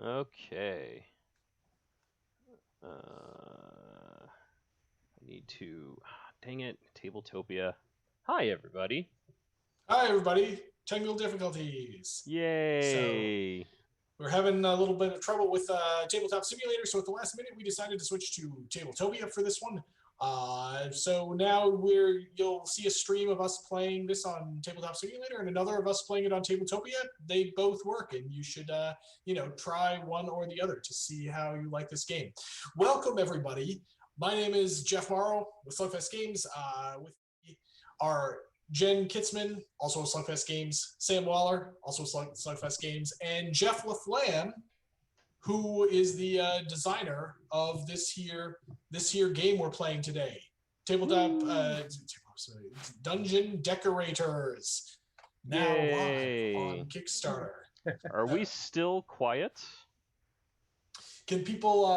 Okay. I need to. Dang it, Tabletopia. Hi, everybody. Hi, everybody. Technical difficulties. So Yay! we're having a little bit of trouble with Tabletop Simulator. So at the last minute, we decided to switch to Tabletopia for this one. So now you'll see a stream of us playing this on Tabletop Simulator and another of us playing it on Tabletopia. They both work, and you should try one or the other to see how you like this game. Welcome, everybody. My name is Jeff Morrow with Slugfest Games. With me are Jen Kitzman, also Slugfest Games, Sam Waller, also Slugfest Games, and Jeff LaFlamme, who is the designer of this here game we're playing today. Tabletop Dungeon Decorators, now Yay. live on Kickstarter. Are we still quiet? Can people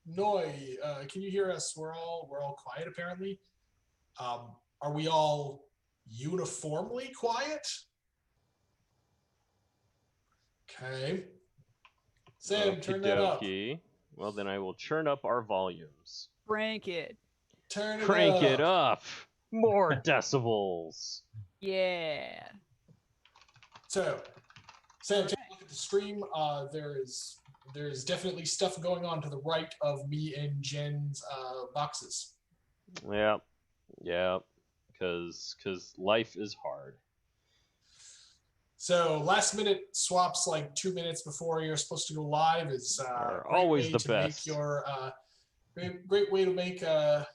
Noi, can you hear us? We're all quiet apparently. Are we all uniformly quiet? Okay. Sam, turn that up. Well, then I will turn up our volumes. Crank it. Crank it up. More decibels. Yeah. So, Sam, take a look at the stream. There's definitely stuff going on to the right of me and Jen's boxes. Yeah. Because life is hard. So last minute swaps, like 2 minutes before you're supposed to go live, is always the best. Great way to make your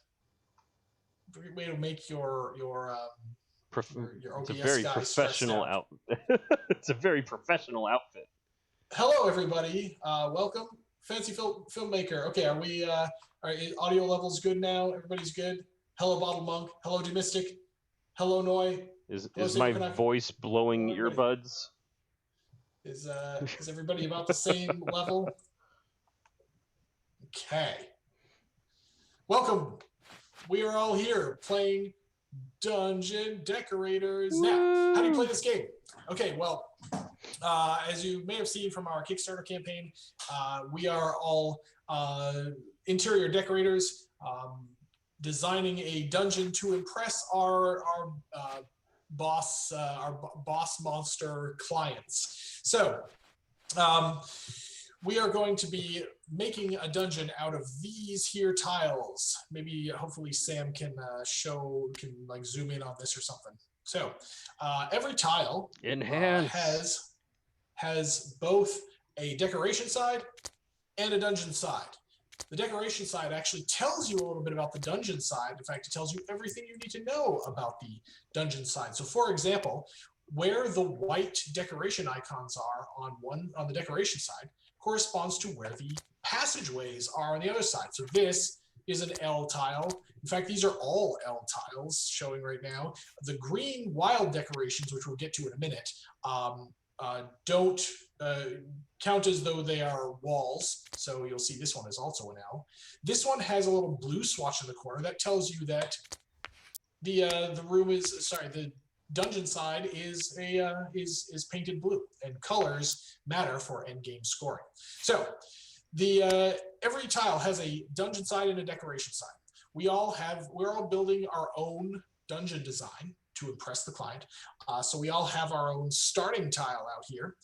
it's a very professional It's a very professional outfit. Hello, everybody. Welcome, Fancy Filmmaker. Okay, are audio levels good now? Everybody's good. Hello, Bottle Monk. Hello, Domestic. Hello, Noi. Is my voice blowing earbuds? Is everybody about the same level? Okay. Welcome. We are all here playing Dungeon Decorators. Woo! Now, how do you play this game? Okay, well, as you may have seen from our Kickstarter campaign, we are all interior decorators, designing a dungeon to impress our boss monster clients. So we are going to be making a dungeon out of these here tiles. Maybe hopefully Sam can zoom in on this or something. So every tile has both a decoration side and a dungeon side. The decoration side actually tells you a little bit about the dungeon side. In fact, it tells you everything you need to know about the dungeon side. So for example, where the white decoration icons are on the decoration side corresponds to where the passageways are on the other side. So this is an L tile. In fact, these are all L tiles showing right now. The green wild decorations, which we'll get to in a minute, don't count as though they are walls. So you'll see this one is also an L. This one has a little blue swatch in the corner that tells you that the dungeon side is painted blue, and colors matter for end game scoring. So every tile has a dungeon side and a decoration side. We're all building our own dungeon design to impress the client. So we all have our own starting tile out here.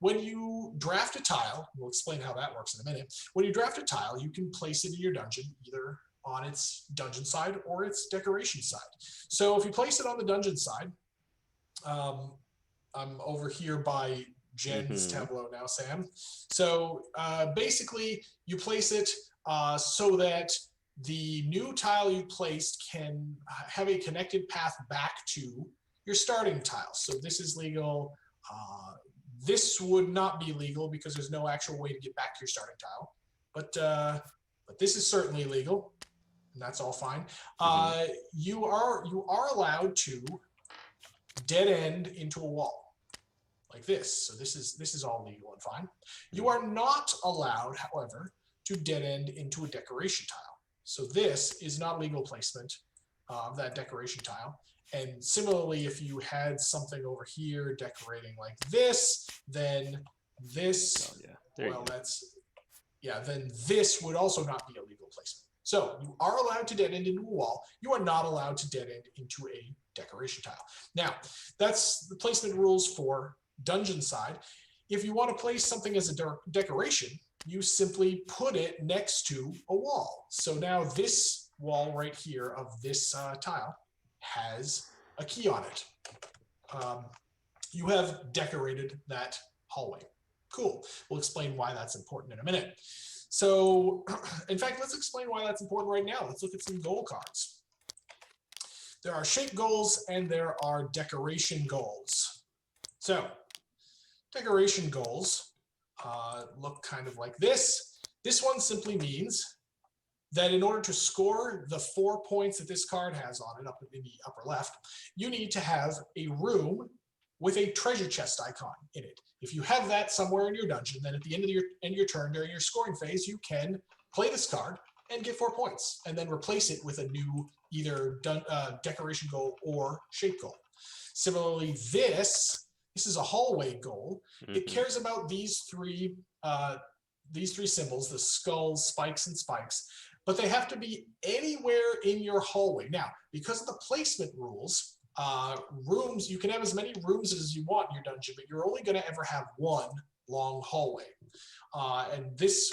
When you draft a tile, we'll explain how that works in a minute. When you draft a tile, you can place it in your dungeon either on its dungeon side or its decoration side. So if you place it on the dungeon side, I'm over here by Jen's tableau now, Sam. So basically, you place it so that the new tile you placed can have a connected path back to your starting tile. So this is legal. This would not be legal because there's no actual way to get back to your starting tile. But this is certainly legal, and that's all fine. You are allowed to dead end into a wall like this. So this is all legal and fine. You are not allowed, however, to dead end into a decoration tile. So this is not legal placement of that decoration tile. And similarly, if you had something over here decorating like this, then this well, then this would also not be a legal placement. So you are allowed to dead end into a wall. You are not allowed to dead end into a decoration tile. Now, that's the placement rules for dungeon side. If you want to place something as a decoration, you simply put it next to a wall. So now this wall right here of this tile has a key on it. You have decorated that hallway. Cool. We'll explain why that's important in a minute. So, in fact, let's explain why that's important right now. Let's look at some goal cards. There are shape goals and there are decoration goals. So, decoration goals look kind of like this. This one simply means that in order to score the 4 points that this card has on it, up in the upper left, you need to have a room with a treasure chest icon in it. If you have that somewhere in your dungeon, then at the end of your turn during your scoring phase, you can play this card and get 4 points, and then replace it with a new either decoration goal or shape goal. Similarly, this is a hallway goal. Mm-hmm. It cares about these three symbols: the skulls, spikes, and spikes. But they have to be anywhere in your hallway. Now, because of the placement rules, rooms, you can have as many rooms as you want in your dungeon, but you're only going to ever have one long hallway. And this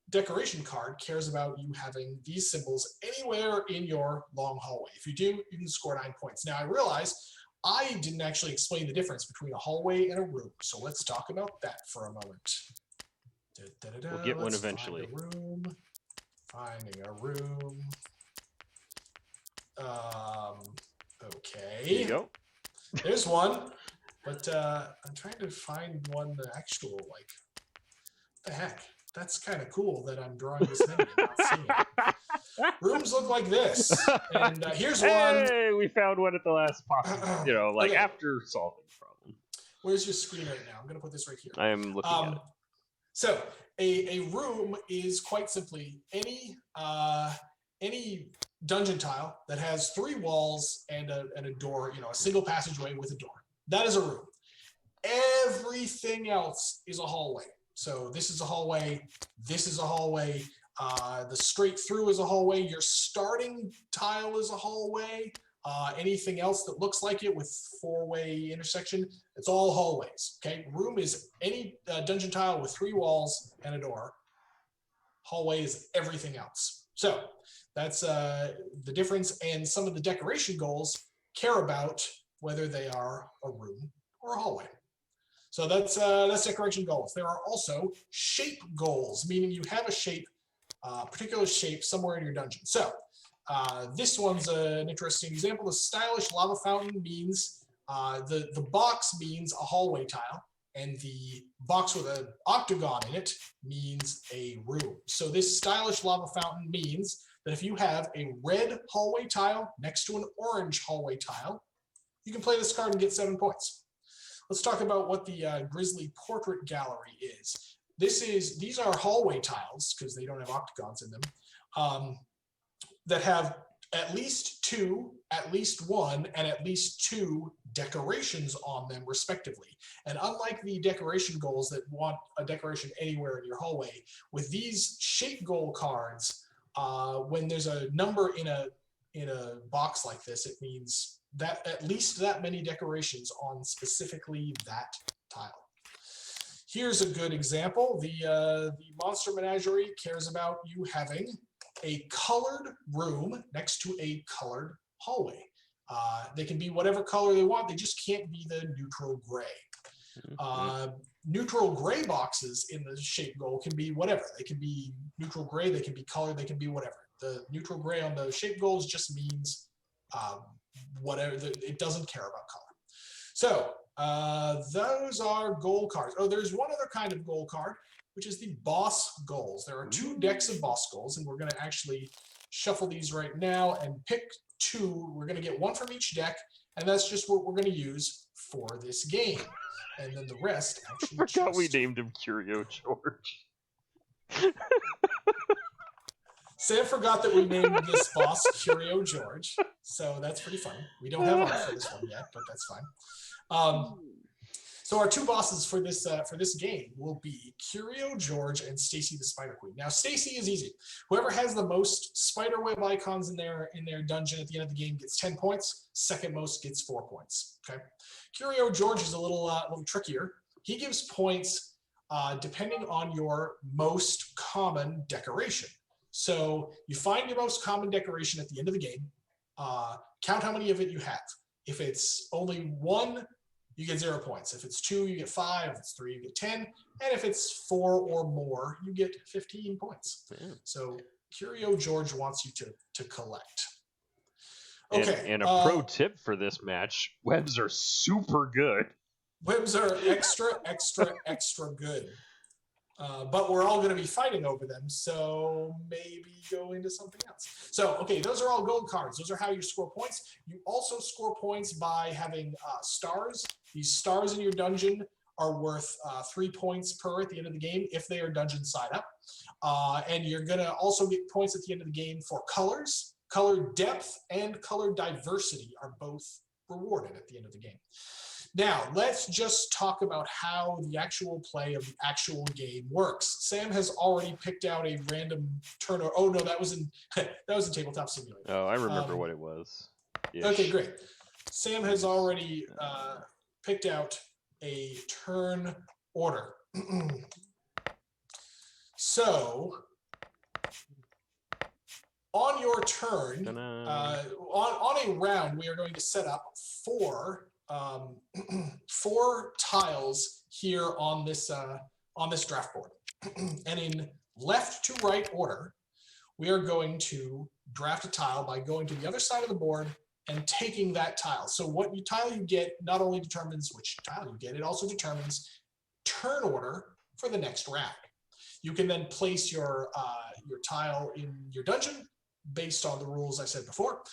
decoration card cares about you having these symbols anywhere in your long hallway. If you do, you can score 9 points. Now, I realize I didn't actually explain the difference between a hallway and a room, so let's talk about that for a moment. We'll get one eventually. Finding a room. Okay. There you go. There's one, but I'm trying to find one actual, like, what the heck? That's kind of cool that I'm drawing this thing and not seeing it. Rooms look like this, and here's one. Hey, we found one at the last possible, okay. After solving the problem. Where's your screen right now? I'm going to put this right here. I am looking at it. So a room is quite simply any dungeon tile that has 3 walls and a door, a single passageway with a door. That is a room. Everything else is a hallway. So this is a hallway. This is a hallway. The straight through is a hallway. Your starting tile is a hallway. Anything else that looks like it with 4-way intersection, it's all hallways. Okay, room is any dungeon tile with 3 walls and a door. Hallway is everything else. So that's the difference. And some of the decoration goals care about whether they are a room or a hallway. So that's decoration goals. There are also shape goals, meaning you have a shape, particular shape somewhere in your dungeon. So this one's an interesting example. The stylish lava fountain means the box means a hallway tile, and the box with an octagon in it means a room. So this stylish lava fountain means that if you have a red hallway tile next to an orange hallway tile, you can play this card and get 7 points. Let's talk about what the Grizzly Portrait Gallery is. These are hallway tiles, because they don't have octagons in them, that have at least 2, at least 1, and at least 2 decorations on them, respectively. And unlike the decoration goals that want a decoration anywhere in your hallway, with these shape goal cards, when there's a number in a box like this, it means that at least that many decorations on specifically that tile. Here's a good example. The Monster Menagerie cares about you having a colored room next to a colored hallway. They can be whatever color they want. They just can't be the neutral gray. Neutral gray boxes in the shape goal can be whatever. They can be neutral gray, they can be colored, they can be whatever. The neutral gray on the shape goals just means whatever. It doesn't care about color. So those are goal cards. Oh, there's one other kind of goal card, which is the boss goals. There are 2 decks of boss goals, and we're going to actually shuffle these right now and pick 2. We're going to get 1 from each deck, and that's just what we're going to use for this game. And then the rest actually I forgot we named him Curio George. Sam forgot that we named this boss Curio George, so that's pretty funny. We don't have art for this one yet, but that's fine. So our two bosses for this game will be Curio George and Stacy the Spider Queen. Now Stacy is easy. Whoever has the most spider web icons in their dungeon at the end of the game gets 10 points. Second most gets 4 points. Okay. Curio George is a little trickier. He gives points depending on your most common decoration. So you find your most common decoration at the end of the game. Count how many of it you have. If it's only 1, you get 0 points. If it's 2, you get 5. If it's 3, you get 10. And if it's 4 or more, you get 15 points. Yeah. So Curio George wants you to collect. Okay. And a pro tip for this match, webs are super good. Webs are extra, extra, extra good. But we're all going to be fighting over them, so maybe go into something else. So, okay, those are all gold cards. Those are how you score points. You also score points by having stars. These stars in your dungeon are worth 3 points per at the end of the game if they are dungeon side up. And you're going to also get points at the end of the game for colors. Color depth and color diversity are both rewarded at the end of the game. Now, let's just talk about how the actual play of the actual game works. Sam has already picked out a random turn. Oh no, that was in Tabletop Simulator. Oh, I remember what it was. Ish. Okay, great. Sam has already picked out a turn order. So, on your turn, on a round, we are going to set up 4 tiles here on this draft board. And in left to right order, we are going to draft a tile by going to the other side of the board and taking that tile. So what tile you get not only determines which tile you get, it also determines turn order for the next round. You can then place your tile in your dungeon based on the rules I said before.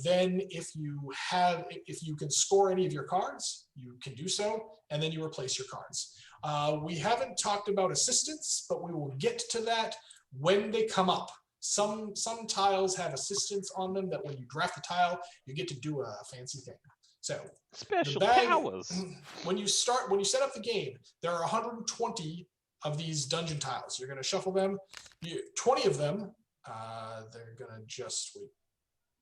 Then if you can score any of your cards, you can do so, and then you replace your cards. We haven't talked about assistants, but we will get to that when they come up. Some tiles have assistants on them that when you draft a tile, you get to do a fancy thing. So special powers. When you set up the game, there are 120 of these dungeon tiles. You're going to shuffle them. 20 of them. They're gonna just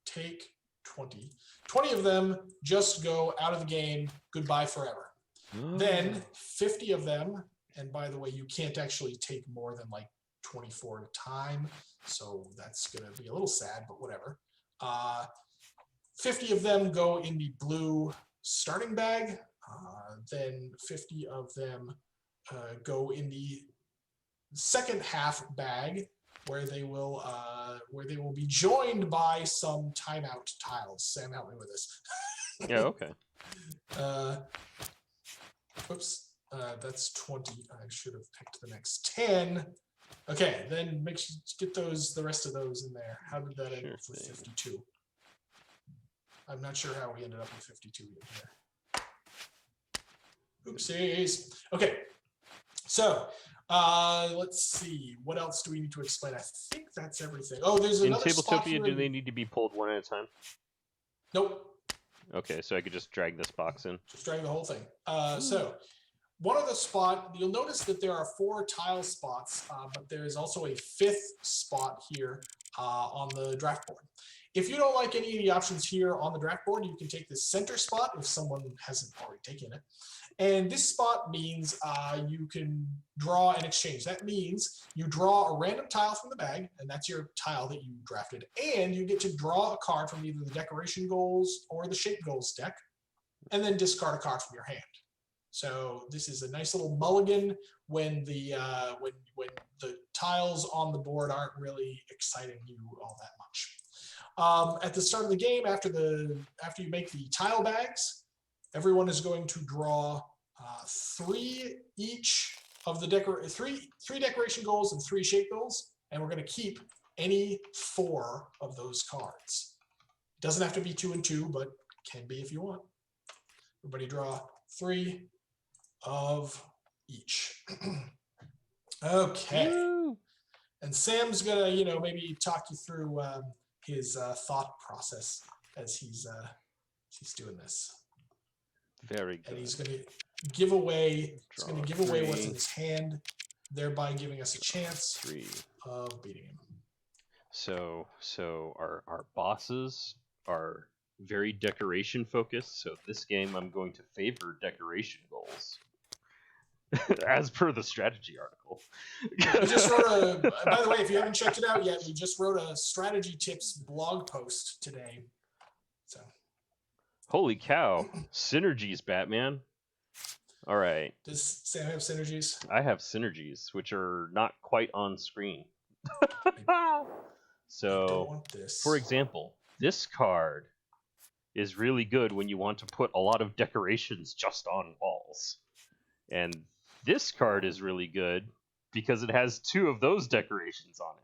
take 20. 20 of them just go out of the game, goodbye forever. Then 50 of them, and by the way, you can't actually take more than like 24 at a time, so that's gonna be a little sad, but whatever. 50 of them go in the blue starting bag. Then 50 of them go in the second half bag, where they will be joined by some timeout tiles. Sam, help me with this. Yeah, okay. Oops, that's 20. I should have picked the next 10. Okay, then make sure you get the rest of those in there. How did that end up with 52? I'm not sure how we ended up with 52 here. Oopsies. Okay, so let's see. What else do we need to explain? I think that's everything. Oh, there's another spot here. In Tabletopia, do they need to be pulled one at a time? Nope. Okay, so I could just drag this box in. Just drag the whole thing. So one of the spot, you'll notice that there are 4 tile spots, but there is also a 5th spot here on the draft board. If you don't like any of the options here on the draft board, you can take the center spot if someone hasn't already taken it. And this spot means you can draw and exchange. That means you draw a random tile from the bag, and that's your tile that you drafted. And you get to draw a card from either the decoration goals or the shape goals deck, and then discard a card from your hand. So this is a nice little mulligan when the tiles on the board aren't really exciting you all that much. At the start of the game, after you make the tile bags, everyone is going to draw 3 each of the three decoration goals and 3 shape goals, and we're going to keep any 4 of those cards. It doesn't have to be 2 and 2, but can be if you want. Everybody draw 3 of each. Okay. Woo! And Sam's gonna, maybe talk you through his thought process as he's doing this. Very good. And give away. It's Draw going to give away what's 3. in his hand, thereby giving us a chance 3. of beating him. So our bosses are very decoration focused. So this game, I'm going to favor decoration goals, as per the strategy article. We just wrote a. By the way, if you haven't checked it out yet, we just wrote a strategy tips blog post today. So. Holy cow! Synergies, Batman. All right. Does Sam have synergies? I have synergies, which are not quite on screen. I So, don't want this. for example, this card is really good when you want to put a lot of decorations just on walls. And this card is really good because it has 2 of those decorations on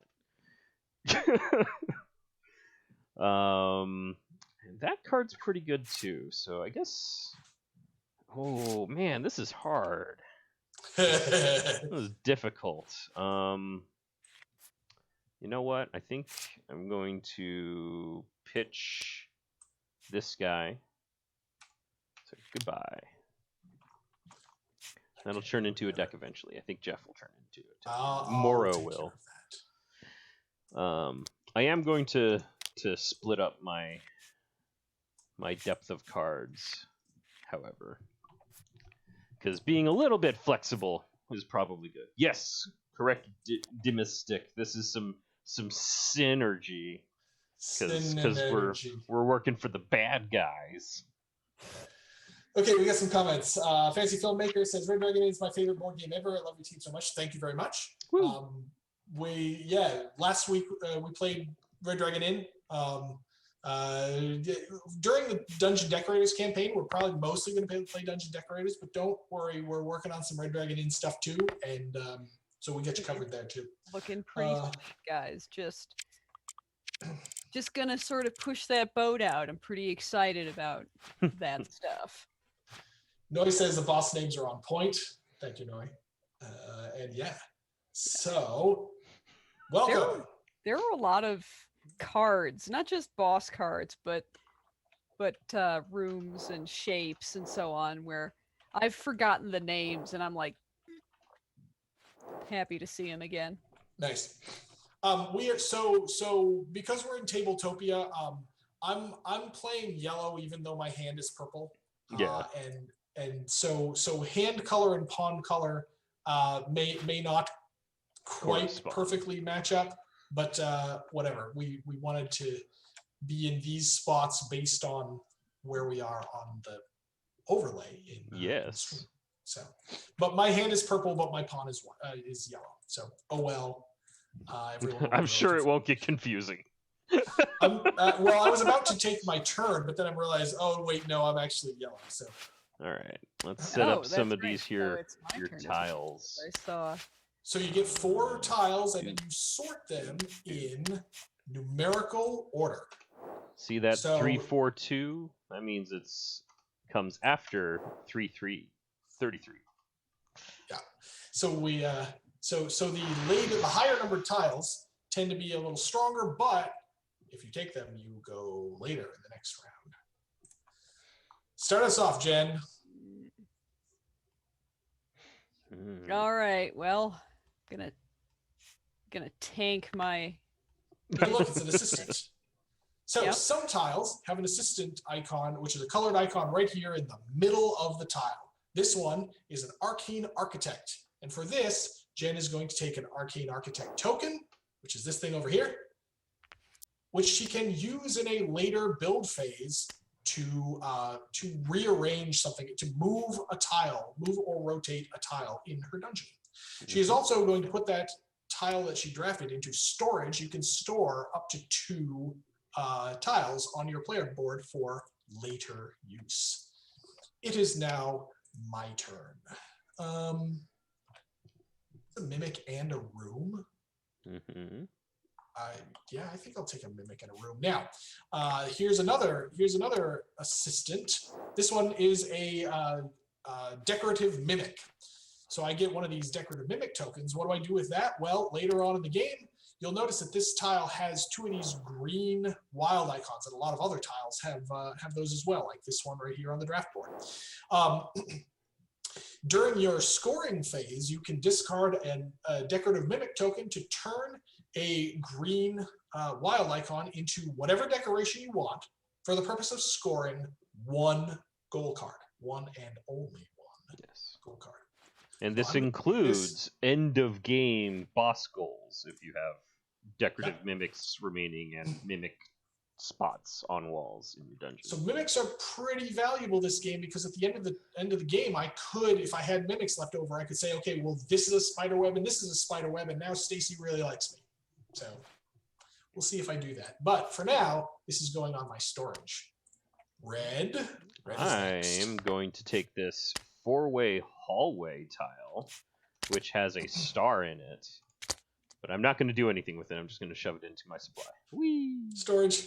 it. And that card's pretty good too. So I guess... Oh, man, this is hard. This is difficult. You know what? I think I'm going to pitch this guy. So goodbye. That'll turn into a deck eventually. I think Jeff will turn into it. Moro take will. care of that. I am going to split up my depth of cards, however, because being a little bit flexible is probably good. Yes, correct, Dimistic. This is some synergy, because we're working for the bad guys. Okay, we got some comments. Fancy Filmmaker says Red Dragon is my favorite board game ever. I love your team so much. Thank you very much. Last week we played Red Dragon Inn. During the Dungeon Decorators campaign, we're probably mostly going to play Dungeon Decorators, but don't worry, we're working on some Red Dragon Inn stuff too, and so we get you covered there too. Looking pretty sweet, guys. Just gonna sort of push that boat out. I'm pretty excited about that stuff. Noi says the boss names are on point. Thank you, Noi. And yeah, so welcome. There are a lot of cards, not just boss cards, but rooms and shapes and so on, where I've forgotten the names, and I'm like happy to see them again. Nice. We are so because we're in Tabletopia. I'm playing yellow, even though my hand is purple. Yeah. And so hand color and pawn color may not quite perfectly match up, but whatever. We wanted to be in these spots based on where we are on the overlay. Yes. So, but my hand is purple, but my pawn is yellow. So, oh well. I'm sure it won't get confusing. Well, I was about to take my turn, but then I realized, oh wait, no, I'm actually yellow. So. All right, let's set up some of right. these your tiles. I saw. So you get 4 tiles, and then you sort them in numerical order. See that 3, 4, 2? That means comes after 3, 3, 33. Yeah. So we so the higher numbered tiles tend to be a little stronger, but if you take them, you go later in the next round. Start us off, Jen. All right. Well, gonna tank my. Hey, look, it's an assistant. So some tiles have an assistant icon, which is a colored icon right here in the middle of the tile. This one is an Arcane Architect, and for this, Jen is going to take an Arcane Architect token, which is this thing over here, which she can use in a later build phase to rearrange something, to move or rotate a tile in her dungeon. She is also going to put that tile that she drafted into storage. You can store up to 2 tiles on your player board for later use. It is now my turn. A mimic and a room. Mm-hmm. I think I'll take a mimic and a room. Now, here's another assistant. This one is a decorative mimic. So I get one of these decorative mimic tokens. What do I do with that? Well, later on in the game, you'll notice that this tile has 2 of these green wild icons, and a lot of other tiles have those as well, like this one right here on the draft board. During your scoring phase, you can discard a decorative mimic token to turn a green wild icon into whatever decoration you want for the purpose of scoring one goal card. One and only one goal card. And this includes end of game boss goals if you have decorative mimics remaining and mimic spots on walls in your dungeon. So mimics are pretty valuable this game because at the end of the game, I could, if I had mimics left over, I could say, okay, well, this is a spider web and this is a spider web, and now Stacy really likes me. So we'll see if I do that. But for now, this is going on my storage. Red I am going to take this 4-way hallway tile, which has a star in it, but I'm not going to do anything with it. I'm just going to shove it into my supply. Whee! Storage.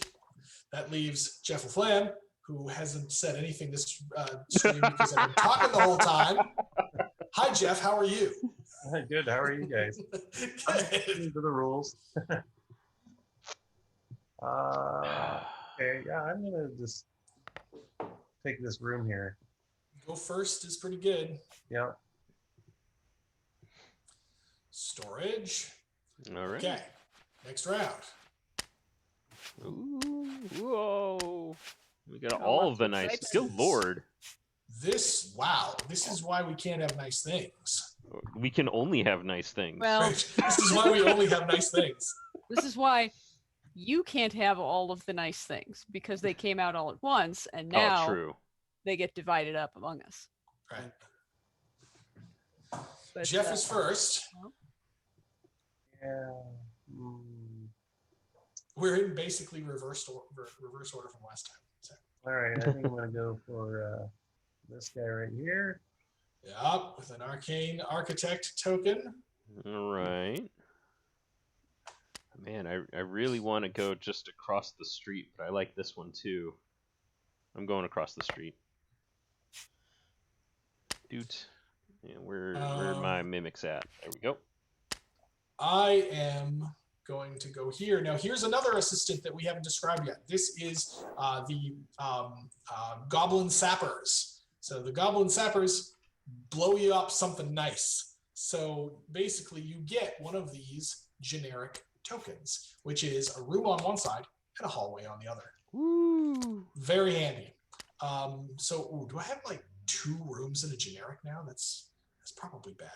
That leaves Jeff LaFlamme, who hasn't said anything this stream because I've been talking the whole time. Hi, Jeff. How are you? Good. How are you guys? Into the rules. Okay. Yeah, I'm gonna just take this room here. Go first is pretty good. Yeah. Storage. All right. Okay. Next round. Ooh, whoa. We got all of the nice. Good lord. This is why we can't have nice things. We can only have nice things. Well, This is why we only have nice things. this is why you can't have all of the nice things because they came out all at once, and now true. they get divided up among us. Right. But, Jeff is first. Yeah. We're in basically reverse order from last time. So. All right. I think I'm gonna go for this guy right here. Yep, with an arcane architect token. All right. Man, I really want to go just across the street, but I like this one too. I'm going across the street. Dude. Yeah, where are my mimics at? There we go. I am going to go here. Now, here's another assistant that we haven't described yet. This is the Goblin Sappers. So the Goblin Sappers blow you up something nice. So basically, you get one of these generic tokens, which is a room on one side and a hallway on the other. Woo! Very handy. Do I have like 2 rooms in a generic now? That's probably bad.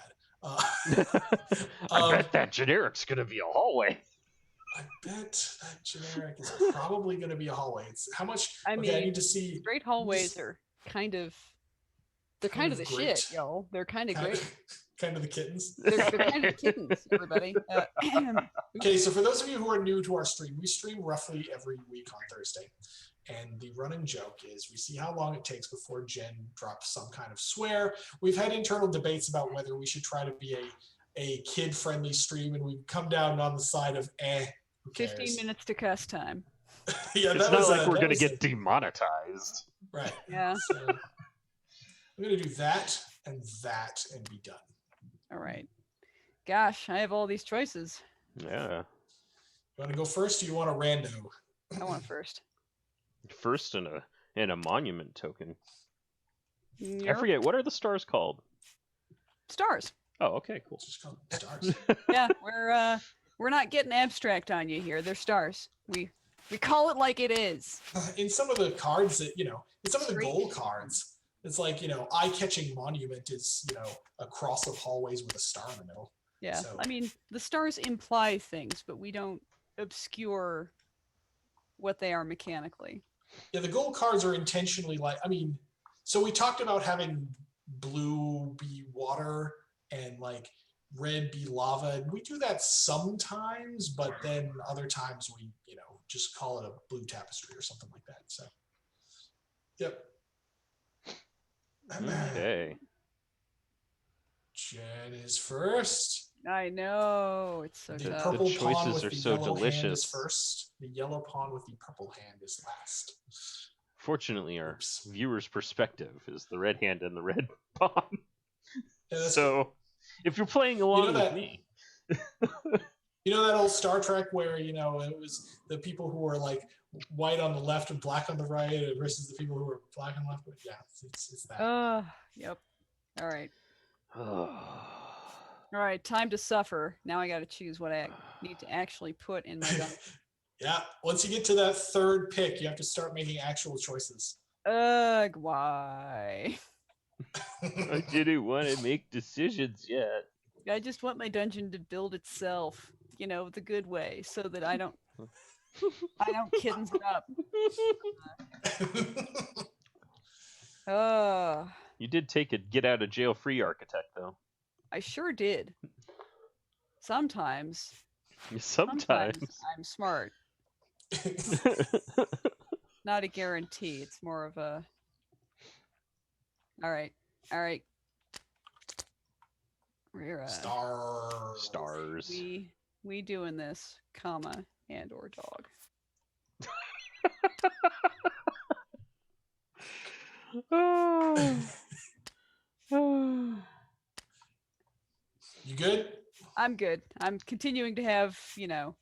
I bet that generic's gonna be a hallway. I bet that generic is probably going to be a hallway. It's how much? I I mean, need to see. Straight hallways are kind of the great. shit, yo. They're kind of great. Kind of the kittens. They're kind of kittens, everybody. Okay, so for those of you who are new to our stream, we stream roughly every week on Thursday. And the running joke is we see how long it takes before Jen drops some kind of swear. We've had internal debates about whether we should try to be a kid-friendly stream, and we've come down on the side of 15 minutes to cuss time. Yeah, It's not like we're gonna get demonetized. right. Yeah. So I'm gonna do that and be done. All right. Gosh, I have all these choices. Yeah. You want to go first, or you want a rando? I want first. First in a monument token. I Yep. forget, what are the stars called? Stars. Oh, okay, cool. Just call them stars. Yeah, we're not getting abstract on you here. They're stars. We call it like it is. In some of the cards that in some of the Street. goal cards, it's like eye-catching monument is a cross of hallways with a star in the middle. Yeah. So- I mean, the stars imply things, but we don't obscure what they are mechanically. Yeah, the goal cards are intentionally so we talked about having blue be water and like red be lava, and we do that sometimes, but then other times we just call it a blue tapestry or something like that. So yep. Okay. Jen is first. I know, it's so The tough. purple The pawn choices with are the so yellow hand is delicious. first. The yellow pawn with the purple hand is last. Fortunately, our Oops. viewer's perspective is the red hand and the red pawn. Yeah, that's So, if you're playing along with that- me, You know that old Star Trek where it was the people who were like white on the left and black on the right versus the people who were black on the left? Yeah, it's that. Yep. All right. Oh. All right. Time to suffer. Now I got to choose what I need to actually put in my dungeon. Yeah. Once you get to that third pick, you have to start making actual choices. Ugh, why? I didn't want to make decisions yet. I just want my dungeon to build itself, you know, the good way, so that I don't kiddens it up. You did take a get out of jail free architect though. I sure did. Sometimes Sometimes. I'm smart. Not a guarantee. It's more of a. All right. We're Stars. we doing this, comma and or dog. You good? I'm good. I'm continuing to have, you know,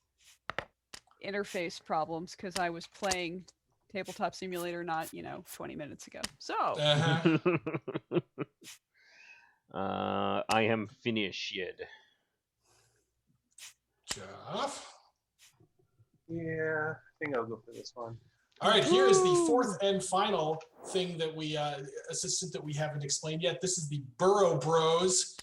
interface problems because I was playing Tabletop Simulator not, 20 minutes ago. So I am finished. Jeff. Yeah, I think I'll go for this one. All right, here is the fourth and final thing that we, assistant that we haven't explained yet. This is the Burrow Bros.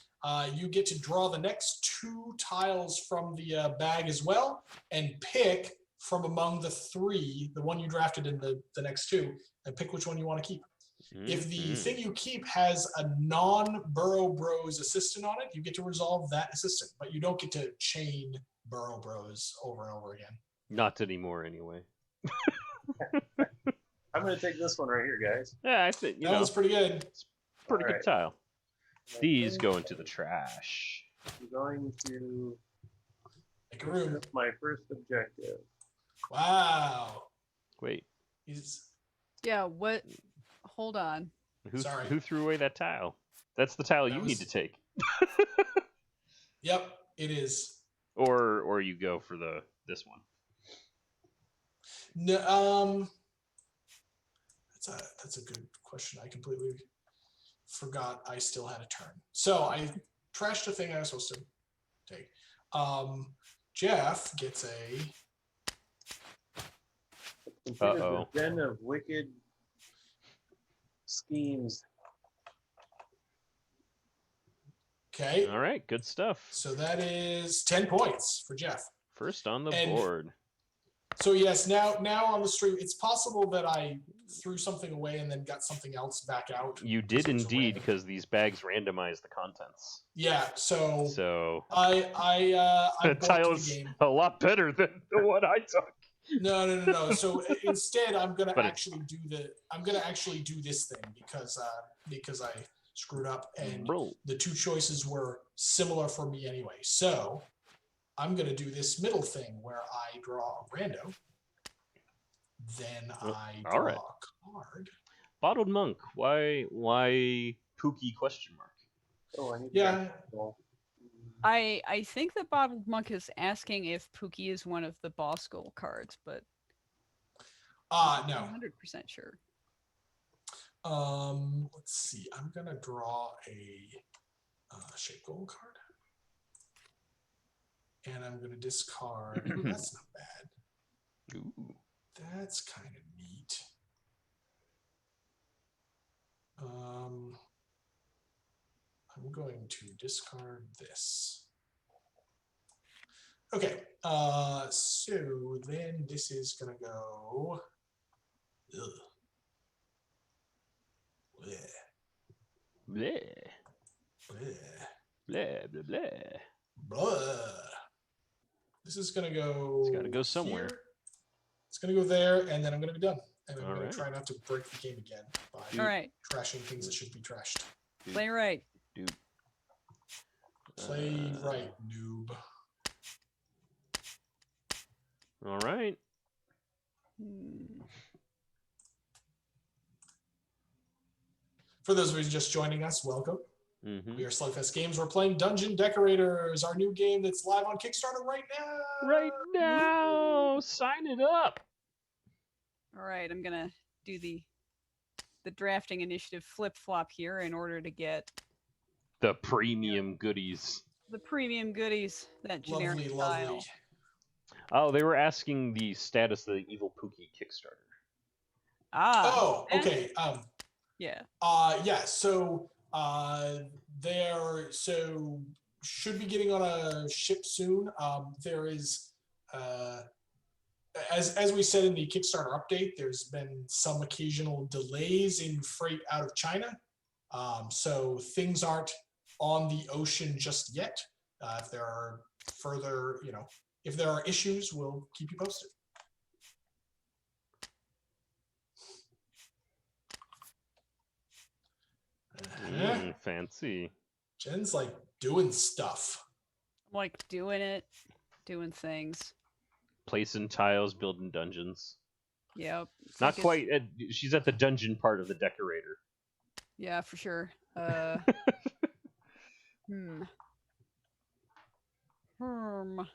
You get to draw the next 2 tiles from the bag as well, and pick from among the 3, the one you drafted in the next 2, and pick which one you want to keep. If the thing you keep has a non-Burrow Bros assistant on it, you get to resolve that assistant, but you don't get to chain Burrow Bros over and over again. Not anymore, anyway. I'm going to take this one right here, guys. Yeah, I think That was pretty good. pretty good Alright. tile. These go into the trash. I'm going to Make a room. that's my first objective. Wow. Wait, yeah, what? Hold on. Sorry. who threw away that tile? That's the tile That you was- need to take. Yep, it is. Or you go for this one. No, that's a good question. I completely forgot I still had a turn. So I trashed the thing I was supposed to take. Jeff gets a Uh-oh. The den of wicked schemes. okay. All right, good stuff. So that is 10 points for Jeff. First on the And- board. So yes, now on the stream, it's possible that I threw something away and then got something else back out. You did it was indeed, random. because these bags randomize the contents. Yeah. So So I that bulked the tile's game. a lot better than the one I took. No. So instead, I'm gonna But actually do this thing because I screwed up and Bro. the 2 choices were similar for me anyway. So I'm gonna do this middle thing where I draw a rando, then I all draw right. a card. Bottled Monk. Why Pookie question mark? Oh, I need Yeah. to roll. I think the Bottled Monk is asking if Pookie is one of the boss goal cards, but I'm No. 100% sure. Let's see. I'm gonna draw a shape goal card, and I'm gonna discard. That's not bad. Ooh. That's kind of neat. I'm going to discard this. Okay, so then this is gonna go. Ugh. Bleh, Bleh. bleh, Blah blah blah. blah. This is gonna go. It's gotta go somewhere. here. It's gonna go there, and then I'm gonna be done. And I'm All gonna right. try not to break the game again by All right, trashing things that should be trashed. play right. Dude. Play right, noob. All right. Hmm. For those of you just joining us, welcome. Mm-hmm. We are Slugfest Games. We're playing Dungeon Decorators, our new game that's live on Kickstarter right now. Right now, sign it up. All right, I'm gonna do the drafting initiative flip flop here in order to get The premium goodies. The premium goodies, that generic Lovely, style. lovely. Oh, they were asking the status of the Evil Pookie Kickstarter. Ah. Oh, eh, okay. Yeah. Yeah. So they're should be getting on a ship soon. There is as we said in the Kickstarter update, there's been some occasional delays in freight out of China. So things aren't on the ocean just yet. If there are further, if there are issues, we'll keep you posted. Fancy. Jen's like doing stuff. I'm like doing things. Placing tiles, building dungeons. Yep. It's Not like quite. She's at the dungeon part of the decorator. Yeah, for sure. Hmm. Mer.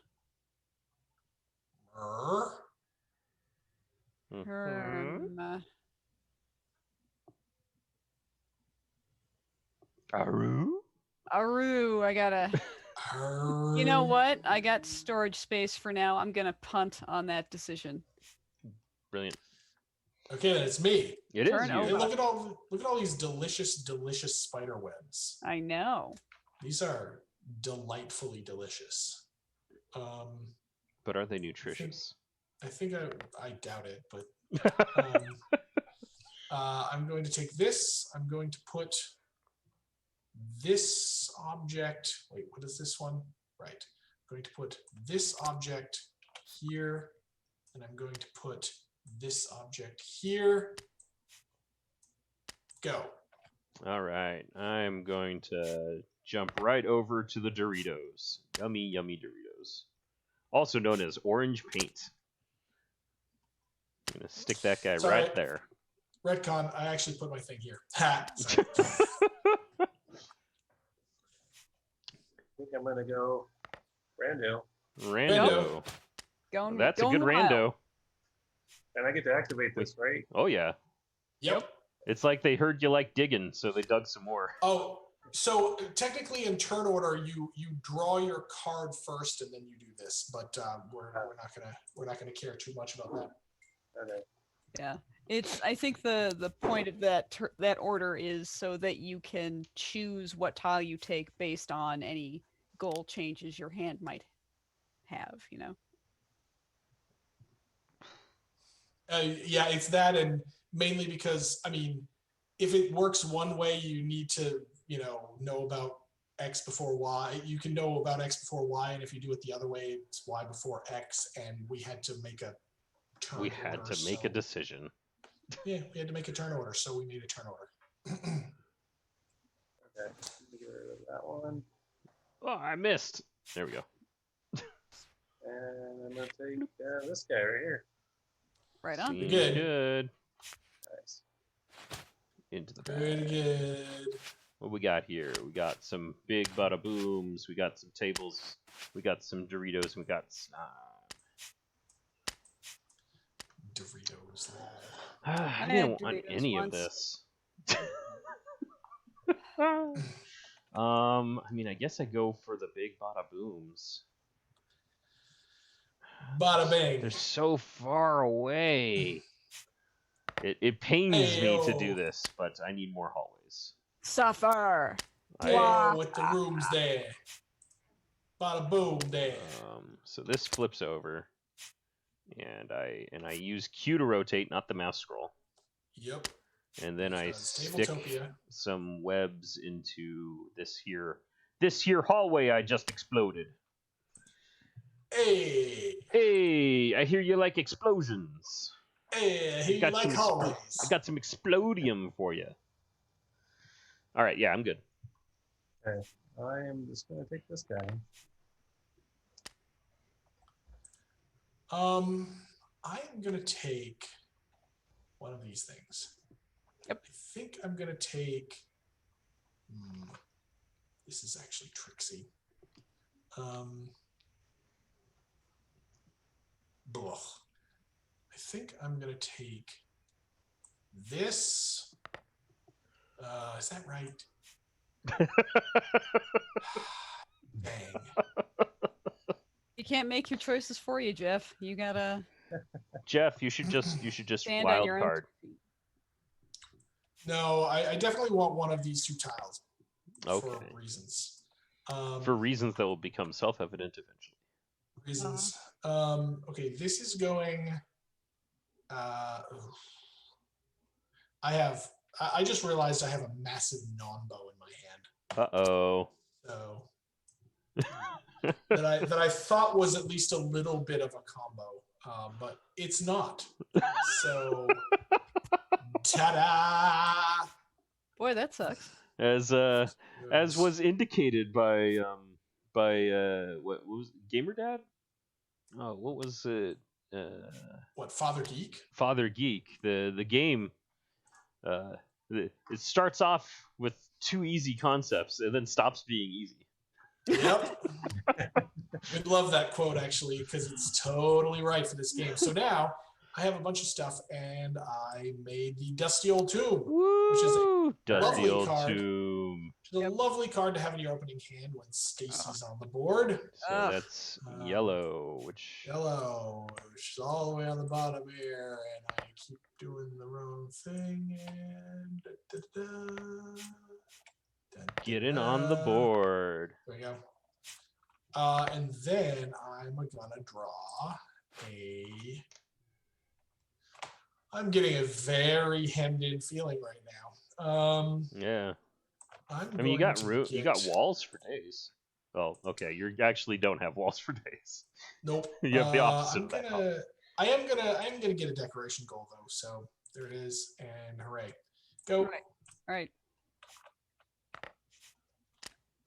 Aru? Aru, I gotta. You know what? I got storage space for now. I'm gonna punt on that decision. Brilliant. Okay, then it's me. It is Turn you. Hey, over. look at all these delicious spider webs. I know. These are delightfully delicious. But are they nutritious? I think I doubt it, but I'm going to take this. I'm going to put this object. Wait, what is this one? Right. I'm going to put this object here, and I'm going to put this object here. Go. All right. I'm going to jump right over to the Doritos. Yummy, yummy Doritos. Also known as orange paint. I'm going to stick that guy Sorry. right there. Redcon, I actually put my thing here. Ha! Sorry. I think I'm gonna go rando, Rando. Going. That's a going good wild. rando. and I get to activate this, right? Oh, yeah. Yep. It's like they heard you like digging, so they dug some more. Oh, so technically in turn order, you draw your card first and then you do this, but we're not gonna care too much about that. Okay. Yeah. I think the point of that order is so that you can choose what tile you take based on any goal changes your hand might have, Yeah, it's that, and mainly because if it works one way, you need to know about X before Y. You can know about X before Y, and if you do it the other way, it's Y before X. And we had to make a turn. We had order, to make a decision. Yeah, we had to make a turn order, so we made a turn order. Okay. Let me get rid of that one. Oh, I missed. There we go. And I'm gonna take this guy right here. Right on. Seems Good. good. Nice. Into the bag. Very good. What we got here? We got some big bada booms. We got some tables. We got some Doritos. And we got Doritos. I had didn't want Doritos any of once. this. I guess I go for the big bada booms. Bada bang. They're so far away. It pains me to do Ayo. this, but I need more hallways. Suffer. Hey, with the rooms there. Bada boom there. So this flips over, and I use Q to rotate, not the mouse scroll. Yep. And then I Because stick Tabletopia. some webs into this here hallway I just exploded. Hey. Hey, I hear you like explosions. Hey, he got like some hallways. I got some explodium for you. All right, yeah, I'm good. Okay. I am just gonna take this guy. I am gonna take one of these things. Yep. I think I'm gonna take. This is actually tricksy. Blah. I think I'm gonna take this. Is that right? Dang. You can't make your choices for you, Jeff. You gotta Jeff, you should just stand on wild your own. card. No, I definitely want one of these two tiles Okay. for reasons. For reasons that will become self-evident eventually. Reasons. Okay, this is going. I just realized I have a massive non-bow in my hand. Uh-oh. So that I thought was at least a little bit of a combo, but it's not. So ta-da! Boy, that sucks. As was indicated by what was Gamer Dad? Oh, what was it? What, Father Geek? Father Geek. The game. It starts off with 2 easy concepts and then stops being easy. Yep. I'd love that quote actually because it's totally right for this game. So now I have a bunch of stuff and I made the Dusty Old Tomb, which is a Dusty lovely Old card. Tomb. Which is a lovely card to have in your opening hand when Stacy's on the board. So that's yellow, which Yellow, which is all the way on the bottom here, and I keep doing the wrong thing. And getting on the board. There we go. And then I'm gonna draw a. I'm getting a very hemmed-in feeling right now. Yeah. I mean, you got you got walls for days. Oh, okay. You actually don't have walls for days. Nope. You have the opposite of that. I am gonna get a decoration goal though. So there it is, and hooray! Go. All right.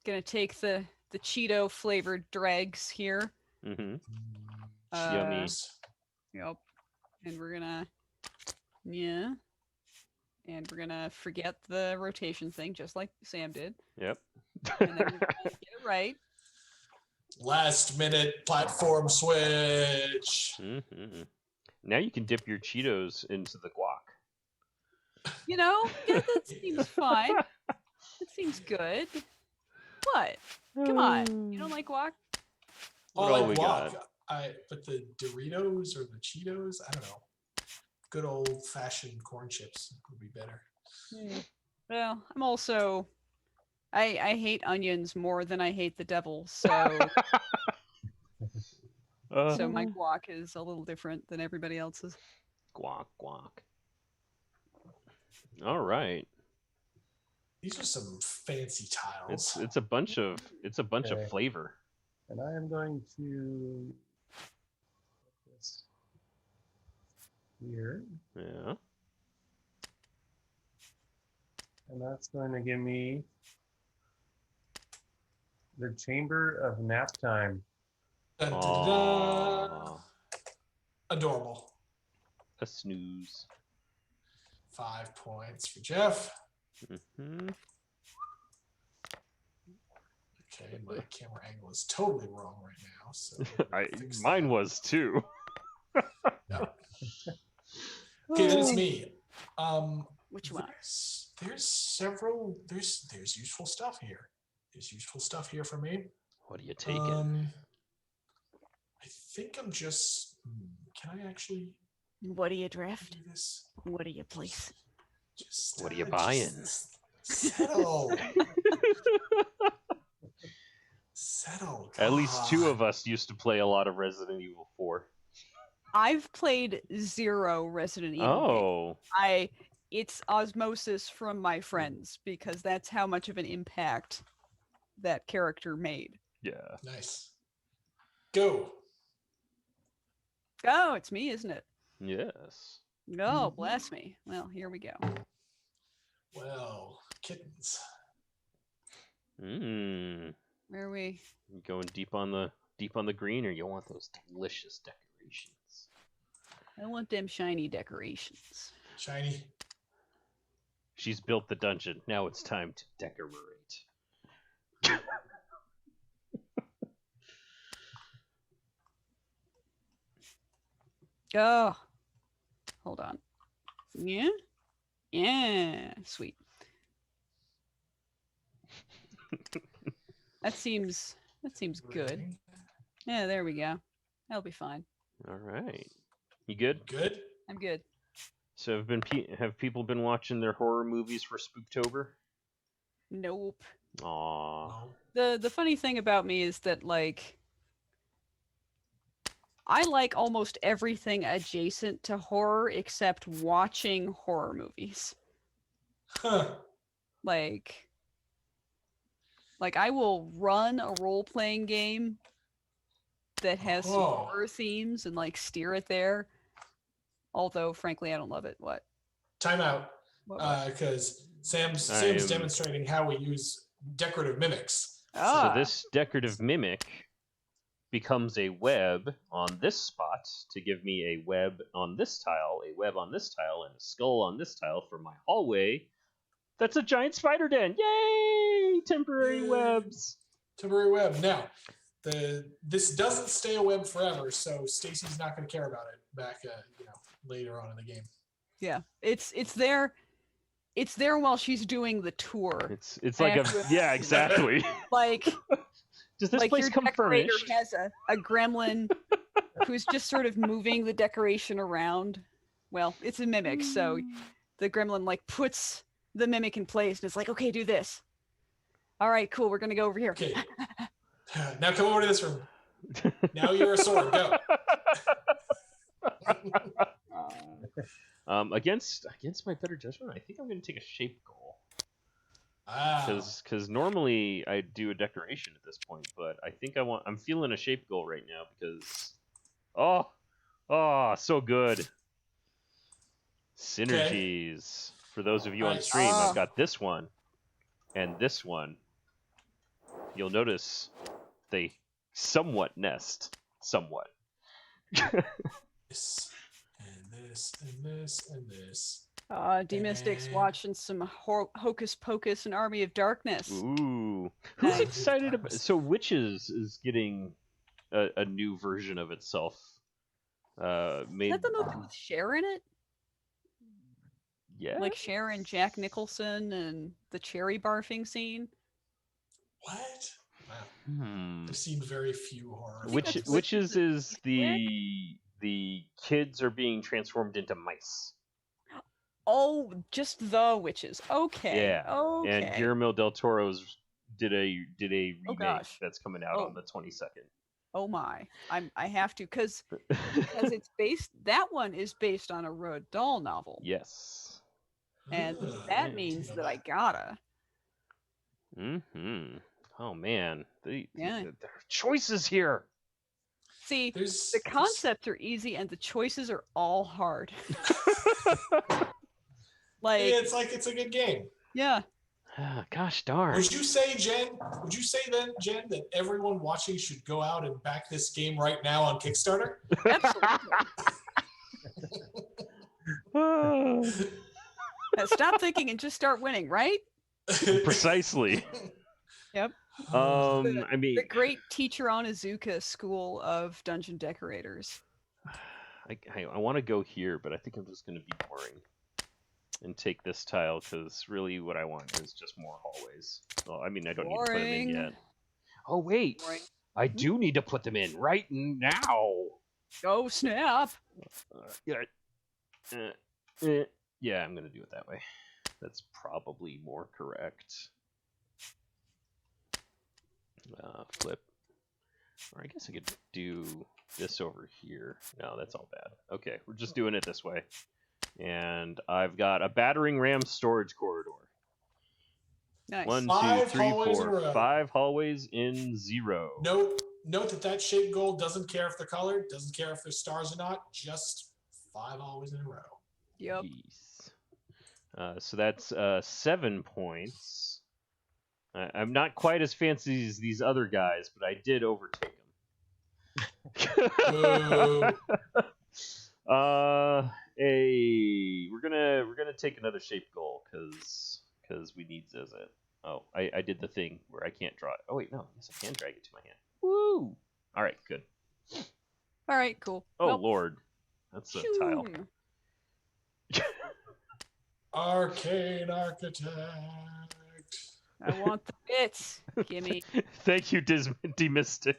Gonna take the Cheeto flavored dregs here. Mm-hmm. Yummy. Yep. And we're gonna and we're gonna forget the rotation thing, just like Sam did. Yep. And then we're gonna get it right. Last minute platform switch. Mm-hmm. Now you can dip your Cheetos into the guac. You know, yeah, that seems fine. That seems good. What? Come on. You don't like guac? Well, I all we like guac. got? But the Doritos or the Cheetos, I don't know. Good old fashioned corn chips would be better. Well, I'm also I hate onions more than I hate the devil, so so my guac is a little different than everybody else's. Guac. All right. These are some fancy tiles. It's a bunch of flavor. And I am going to put this here. Yeah. And that's going to give me the Chamber of Nap Time. Dun, dun, dun, dun. Adorable. A snooze. 5 points for Jeff. Mm-hmm. Okay, my camera angle is totally wrong right now. So Mine was too. Yeah. Okay, then it's me. Which one? There's several. There's useful stuff here. There's useful stuff here for me. What are you taking? I think I'm just. Can I actually? What do you draft? Do this? What do you place? Just. What are you buying? Settle. Settle. At least 2 God. of us used to play a lot of Resident Evil 4. I've played 0 Resident Evil. Oh. It's osmosis from my friends because that's how much of an impact that character made. Yeah. Nice. Go. Oh, it's me, isn't it? Yes. No, bless me. Well, here we go. Well, kittens. Mmm. Where are we? Going deep on the green, or you want those delicious decorations? I want them shiny decorations. Shiny. She's built the dungeon. Now it's time to decorate. Oh, hold on. Yeah, sweet. That seems good. Yeah, there we go. That'll be fine. All right. You good? Good. I'm good. So have people been watching their horror movies for Spooktober? Nope. Aw. No. The funny thing about me is that like I like almost everything adjacent to horror except watching horror movies. Huh. Like I will run a role-playing game that has some Oh. horror themes and like steer it there. Although frankly I don't love it. What? Time out. What? Because Sam's am- demonstrating how we use decorative mimics. Ah. So this decorative mimic becomes a web on this spot to give me a web on this tile, a web on this tile, and a skull on this tile for my hallway. That's a giant spider den! Yay! Temporary Yay. webs. Temporary web. Now, this doesn't stay a web forever, so Stacy's not going to care about it back, later on in the game. Yeah. It's there. It's there while she's doing the tour. It's like yeah, exactly. Like Does this like place your come decorator furnished? has a gremlin who's just sort of moving the decoration around. Well, it's a mimic, so the gremlin like puts the mimic in place and it's like, okay, do this. All right, cool. We're gonna go over here. Okay. Now come over to this room. Now you're a sword. Go. Against my better judgment, I think I'm going to take a shape goal. Ah. Because normally I do a decoration at this point, but I think I'm feeling a shape goal right now because so good. Synergies. For those of you on Nice. stream, Ah. I've got this one and this one. You'll notice they somewhat nest. Somewhat. This and this and this and this. D-Mystic's And- watching some Hocus Pocus and Army of Darkness. Ooh. Who's Nice. excited about so Witches is getting a new version of itself. Made Is that the movie with Cher in it? yeah. Like Cher and Jack Nicholson and the cherry barfing scene? What? Wow. Hmm. I've seen very few horror. I think Which that's Witches is Witches. the kids are being transformed into mice. Oh, just the witches. Okay. Yeah. Okay. And Guillermo del Toro's did a remake gosh. that's coming out Oh. on the 22nd. Oh my. I have to because it's based that one is based on a Roald Dahl novel. Yes. And Ugh, that I means didn't that know I gotta. Mm-hmm. Oh man. Yeah. There are choices here. See, There's the concepts are easy and the choices are all hard. Like Yeah, it's a good game. yeah. Gosh darn. Would you say, Jen? Would you say then, Jen, that everyone watching should go out and back this game right now on Kickstarter? Absolutely. Stop thinking and just start winning, right? Precisely. Yep. I mean, The great Teacher Onizuka School of Dungeon Decorators. I want to go here, but I think I'm just going to be boring and take this tile because really what I want is just more hallways. Well, I mean, I don't need to put them in Boring. yet. Oh wait, Boring. I do need to put them in right now. Oh snap! Yeah, I'm going to do it that way. That's probably more correct. Flip. Or I guess I could do this over here. No, that's all bad. Okay, we're just doing it this way. And I've got a battering ram storage corridor. Nice. 1, 2, Five 3, hallways in a 4, row. 5 hallways in 0. Note that shape goal doesn't care if they're colored, doesn't care if there's stars or not, just 5 always in a row. Yep. Yes. So that's 7 points. I'm not quite as fancy as these other guys, but I did overtake them. Boo. We're gonna take another shape goal because we need Zizit. Oh, I did the thing where I can't draw it. Oh wait, no, yes I can drag it to my hand. Woo! All right, good. All right, cool. Oh Well, Lord, that's a tile. shoom. Arcane Architect. I want the bits. Gimme, Thank you, D-Mystic.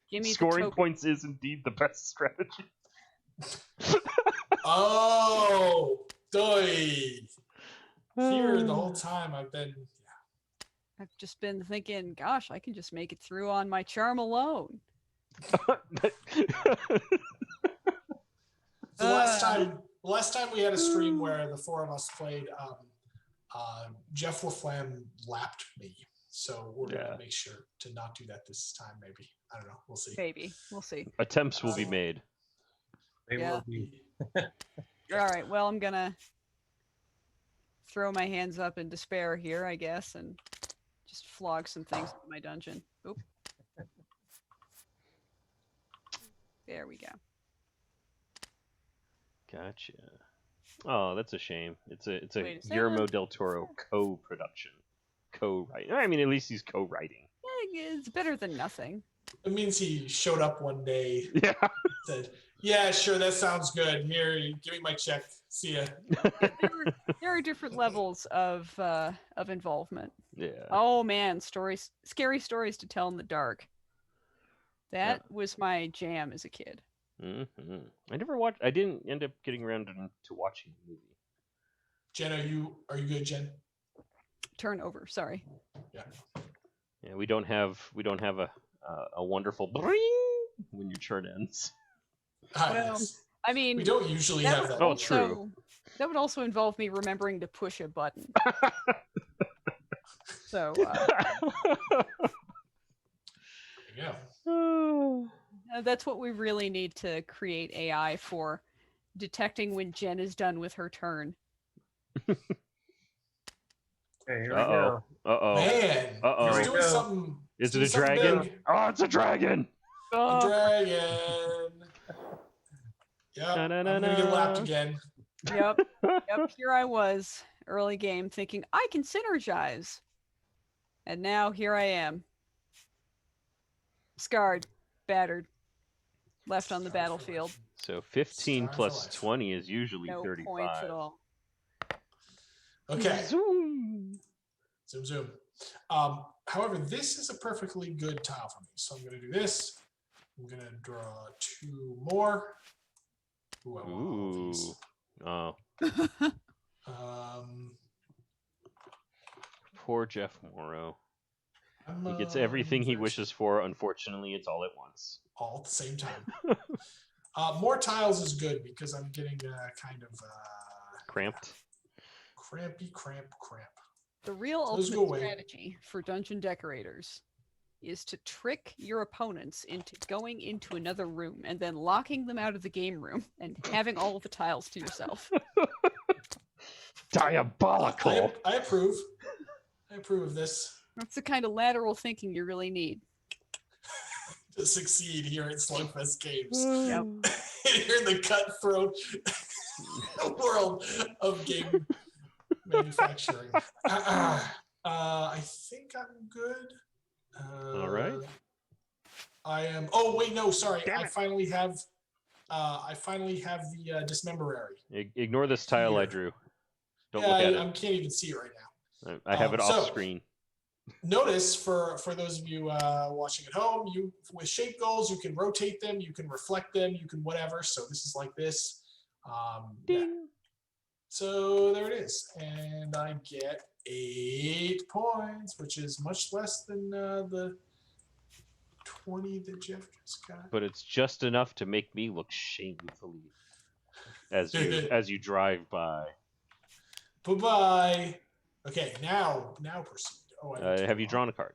gimme the Scoring token. points is indeed the best strategy. Oh, doy. Here the whole time I've been. I've just been thinking, gosh, I can just make it through on my charm alone. The last time we had a stream where the four of us played, Jeff LaFlamme lapped me. So we're gonna make sure to not do that this time. Maybe, I don't know. We'll see. Maybe we'll see. Attempts will be made. They Yeah. will be. All right. Well, I'm gonna throw my hands up in despair here, I guess, and just flog some things into my dungeon. Oop. There we go. Gotcha. Oh, that's a shame. It's a Wait a Guillermo second. del Toro co-production, co-writing. I mean, at least he's co-writing. Yeah, it's better than nothing. It means he showed up one day, Yeah. said, "Yeah, sure, that sounds good. Here, give me my check. See ya." There are different levels of involvement. Yeah. Oh man, scary stories to tell in the dark. That was my jam as a kid. Mm-hmm. I didn't end up getting around to watching the movie. Jen, are you good, Jen? Turnover. Sorry. Yeah. Yeah, we don't have a wonderful bring when your turn ends. Well, Yes. I mean, We don't usually that have would that. Oh, also, true. That would also involve me remembering to push a button. So Yeah. that's what we really need to create AI for, detecting when Jen is done with her turn. Okay, here we Uh-oh. go. Uh-oh. Man, Uh-oh. he's Here doing we go. something. Is he's it a doing something dragon? big. Oh, it's a dragon! A Oh, dragon. Yep. I'm gonna get lapped again. yep. Here I was, early game, thinking I can synergize, and now here I am, scarred, battered, left on the Scarred for battlefield. life. So 15 Star for plus life. 20 is usually No 35. points at all. Okay. Zoom. Zoom, zoom. However, this is a perfectly good tile for me. So I'm going to do this. I'm going to draw two more. Ooh, I want all Ooh. these. Oh, Um, poor Jeff Morrow. I'm, He gets everything he very- wishes for. Unfortunately, it's all at once. all at the same time. More tiles is good because I'm getting kind of Cramped. cramp. The real Those go ultimate away. strategy for dungeon decorators is to trick your opponents into going into another room and then locking them out of the game room and having all of the tiles to yourself. Diabolical. I approve. I approve of this. That's the kind of lateral thinking you really need. To succeed here at Slugfest Games. Yep. Here in the cutthroat world of game manufacturing. I think I'm good. All right. I am. Oh wait, no, sorry. Damn I it. finally have. I finally have the dismemberary. Ignore this tile I Here. drew. Don't Yeah, look at I it. can't even see it right now. I have it off so- screen. Notice for those of you watching at home, you with shape goals, you can rotate them, you can reflect them, you can whatever. So this is like this. Yeah. So there it is, and I get 8 points, which is much less than the 20 that Jeff just got. But it's just enough to make me look shamefully as you drive by. Bye bye. Okay, now proceed. Oh, I need to Have you draw. drawn a card?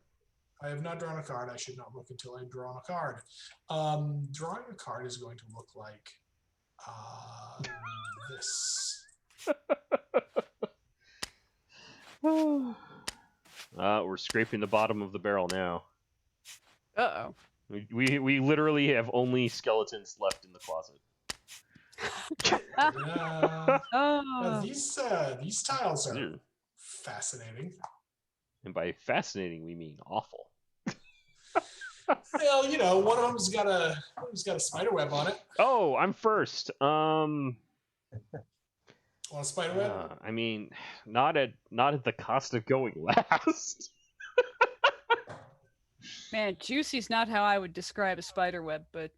I have not drawn a card. I should not look until I draw a card. Drawing a card is going to look like this. We're scraping the bottom of the barrel now. Uh-oh. We literally have only skeletons left in the closet. Oh. These tiles are Ew. fascinating. And by fascinating, we mean awful. Well, you know, one of them's got a spider web on it. Oh, I'm first. Want a spider web? I mean, not at the cost of going last. Man, juicy's not how I would describe a spider web, but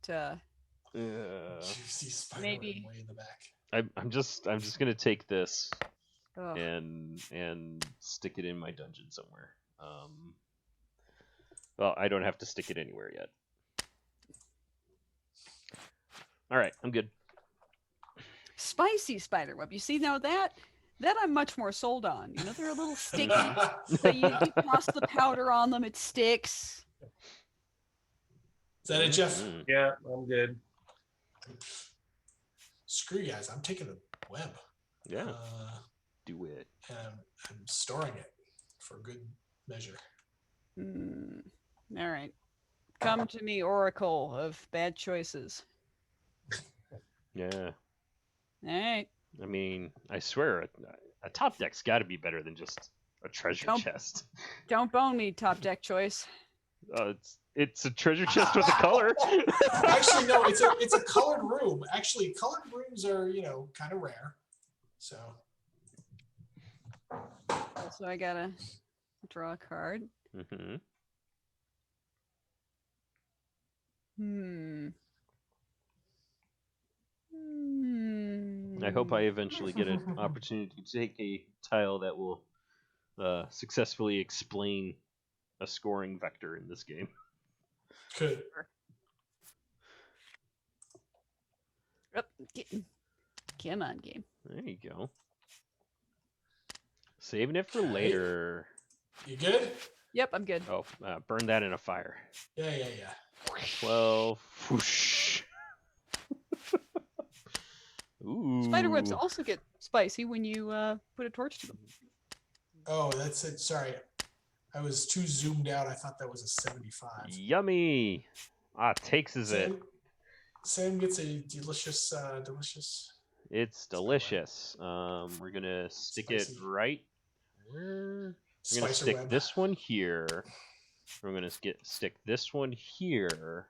Juicy spider maybe- web way in the back. I'm just gonna take this ugh. and stick it in my dungeon somewhere. Well, I don't have to stick it anywhere yet. All right, I'm good. Spicy spider web. You see, now that I'm much more sold on. You know, they're a little sticky. So you toss the powder on them, it sticks. Is that it, Jeff? Mm. Yeah, I'm good. Screw you guys. I'm taking the web. Yeah, do it. And I'm storing it for good measure. All right. Come to me, Oracle of bad choices. Yeah, All right. I mean, I swear, a top deck's got to be better than just a treasure Don't- chest. Don't bone me, top deck choice. It's a treasure chest with a color. Actually, no, it's a colored room. Actually, colored rooms are, kind of rare. So Also, I gotta draw a card. Mhm. I hope I eventually get an opportunity to take a tile that will successfully explain a scoring vector in this game. good. Come on, game. There you go. Saving it for Okay. later. You good? Yep, I'm good. Oh, burn that in a fire. Yeah. 12. Whoosh. Ooh. Spider webs also get spicy when you put a torch to them. Oh, that's it. Sorry. I was too zoomed out. I thought that was a 75. Yummy. Takes is it. Sam gets a delicious. It's delicious. We're gonna stick it Spicy. right. We're gonna Spicer stick web. this one here. We're gonna stick this one here,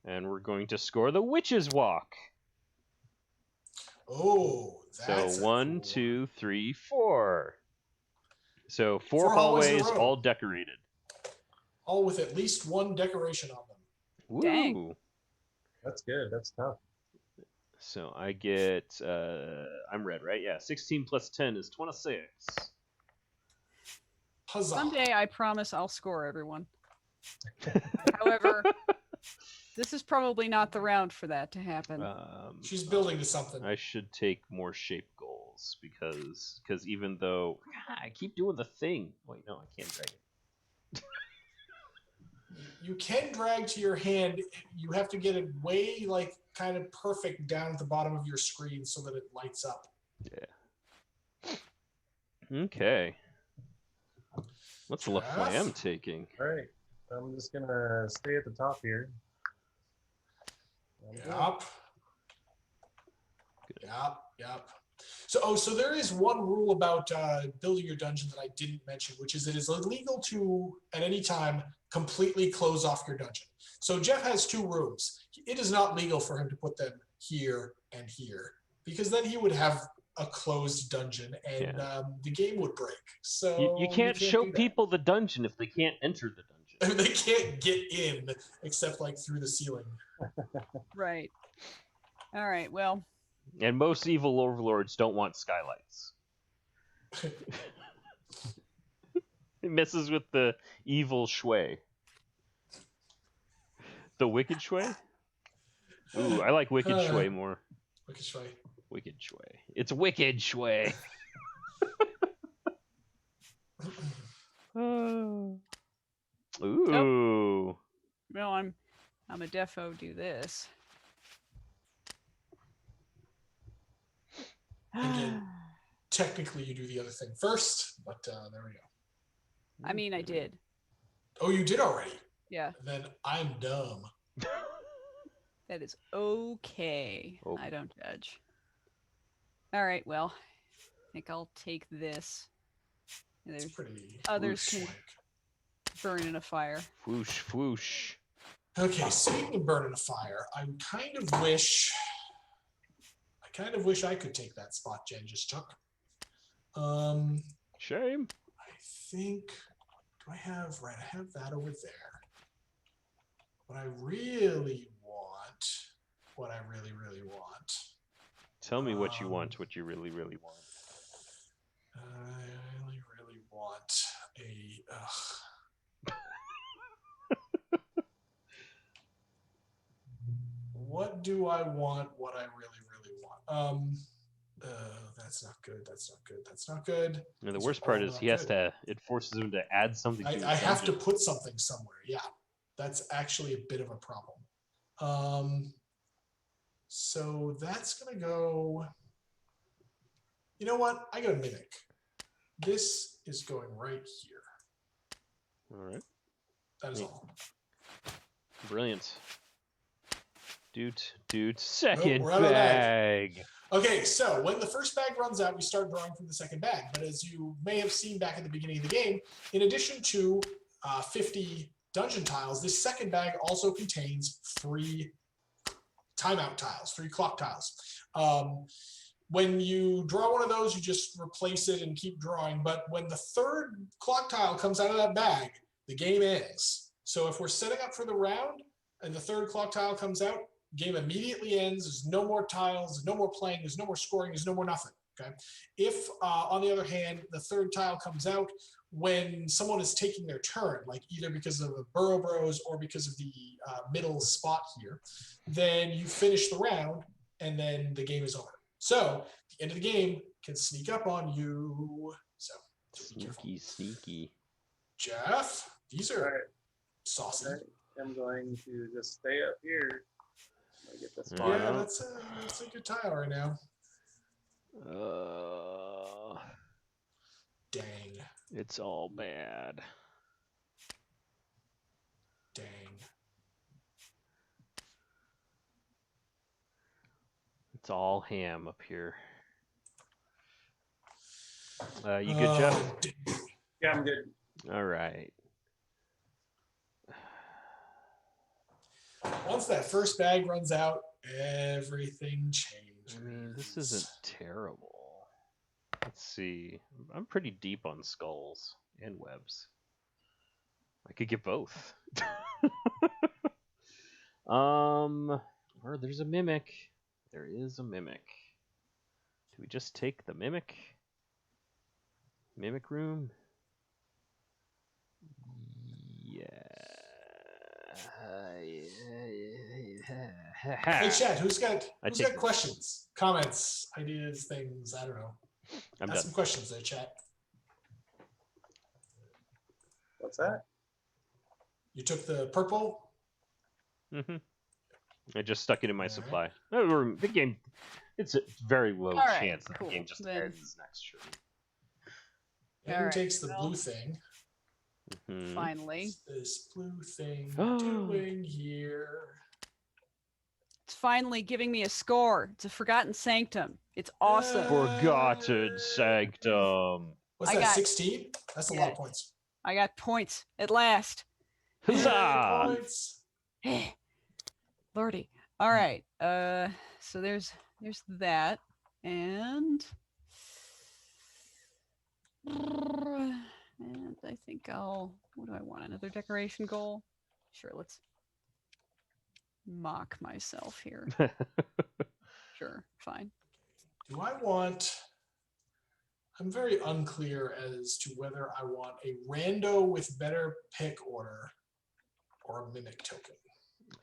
and we're going to score the Witch's Walk. Oh, that's So a 1, cool one. 2, 3, 4. So four Four hallways in a hallways, row. all decorated. All with at least one decoration on them. Woo! Dang. That's good. That's tough. So I get, I'm red, right? Yeah, 16 plus 10 is 26. Huzzah. Someday, I promise I'll score everyone. However, this is probably not the round for that to happen. She's building to something. I should take more shape goals because even though I keep doing the thing. Wait, no, I can't drag it. You can drag to your hand. You have to get it way, kind of perfect down at the bottom of your screen so that it lights up. Yeah. Okay. What's the left I am Jeff? taking? All right. I'm just going to stay at the top here. Yup. So there is one rule about building your dungeon that I didn't mention, which is it is illegal to, at any time, completely close off your dungeon. So Jeff has 2 rooms. It is not legal for him to put them here and here, because then he would have a closed dungeon and the game would break. So You can't show do that. people the dungeon if they can't enter the dungeon. They can't get in except through the ceiling. Right. All right. Well, And most evil overlords don't want skylights. It messes with the evil shui. The wicked shui? Ooh, I like wicked shui more. Wicked shui. Wicked shui. It's wicked shui. Ooh. well, I'm a defo do this. Again. Technically, you do the other thing first, but there we go. I mean, I did. Oh, you did already? Yeah, Then I'm dumb. that is okay. Oh. I don't judge. All right. Well, I think I'll take this. And It's there's pretty. others swank. can burn in a fire. Whoosh, whoosh. Okay, speaking of burning a fire, I kind of wish I could take that spot Jen just took. Shame. I think. I have that over there. What I really want, Tell me what you want, what you really, really want. I really want a. What do I want? What I really want? That's not good. That's not good. That's not good. And the These worst are part all is not he has good. to. It forces him to add something to his I have to dungeon. put something somewhere. Yeah, that's actually a bit of a problem. So that's gonna go. You know what? I got a mimic. This is going right here. All right. That is Neat. all. Brilliant. Dude, second we're out of the bag. bag. Okay, so when the first bag runs out, we start drawing from the second bag. But as you may have seen back at the beginning of the game, in addition to 50 dungeon tiles, this second bag also contains 3 timeout tiles, 3 clock tiles. When you draw one of those, you just replace it and keep drawing. But when the third clock tile comes out of that bag, the game ends. So if we're setting up for the round and the third clock tile comes out, game immediately ends. There's no more tiles, there's no more playing, there's no more scoring, there's no more nothing. Okay. If, on the other hand, the third tile comes out when someone is taking their turn, like either because of the Burrow Bros or because of the middle spot here, then you finish the round and then the game is over. So the end of the game can sneak up on you. So be careful. Sneaky. Jeff, these are Alright. saucy. I'm going to just stay up here. I'll get this Yeah. one. Yeah, that's a good tile right now. Dang. It's all bad. Dang. It's all ham up here. You good, Jeff? Yeah, I'm good. All right. Once that first bag runs out, everything changes. I mean, this isn't terrible. Let's see. I'm pretty deep on skulls and webs. I could get both. Or there's a mimic. There is a mimic. Do we just take the mimic? Mimic room? Yeah. Hey, Chad, who's got I got take- questions, comments, ideas, things? I don't know. I'm Ask done. some questions there, Chad. What's that? You took the purple. I just stuck it in my Alright. supply. The game, it's a very low Alright, chance that cool. the game just Then- ends next turn. And All who right, takes the well- blue thing? Mhm. Finally. What's this blue thing doing here? It's finally giving me a score. It's a Forgotten Sanctum. It's awesome. Forgotten Sanctum. What's I that? got- 16? That's a lot of points. I got points at last. Huzzah! Points. Lordy. All right. So there's that, and I think what do I want? Another decoration goal? Sure. Let's mock myself here. Sure. Fine. Do I want? I'm very unclear as to whether I want a rando with better pick order or a mimic token.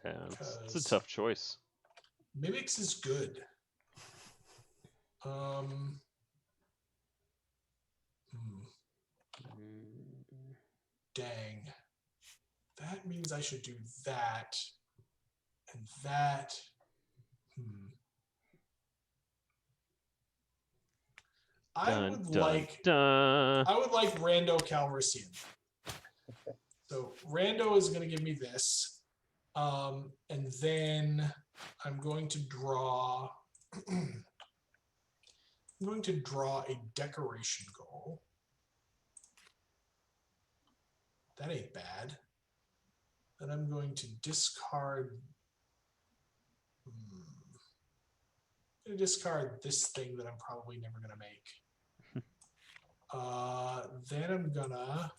Yeah, it's a Because- tough choice. Mimics is good. Dang. That means I should do that and that. I would like Rando Calrissian. So Rando is going to give me this. And then I'm going to draw I'm going to draw a decoration goal. That ain't bad. Then I'm going to discard this thing that I'm probably never gonna make. Then I'm gonna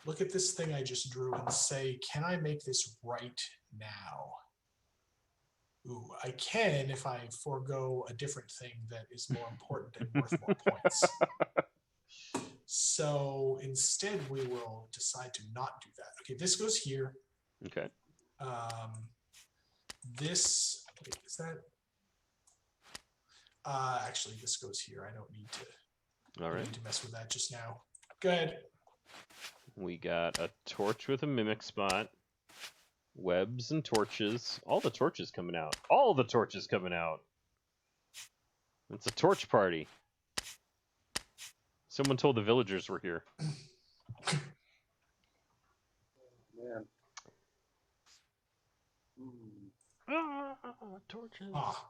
look at this thing I just drew and say, can I make this right now? Ooh, I can if I forego a different thing that is more important and worth more points. So instead, we will decide to not do that. Okay, this goes here. Okay. This, wait, is that? Actually, this goes here. I don't need to. All I right. need to mess with that just now. Go ahead. We got a torch with a mimic spot. Webs and torches. All the torches coming out. All the torches coming out. It's a torch party. Someone told the villagers we're here. Man. Torches. Ah,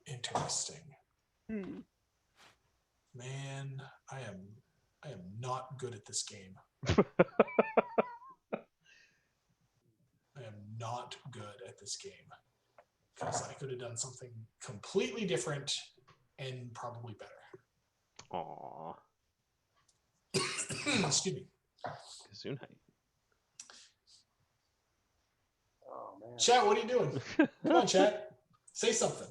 interesting. Hmm. Man, I am not good at this game. I am not good at this game because I could have done something completely different and probably better. Aww. Excuse me. Gesundheit. Oh man. Chat, what are you doing? Come on, chat. Say something.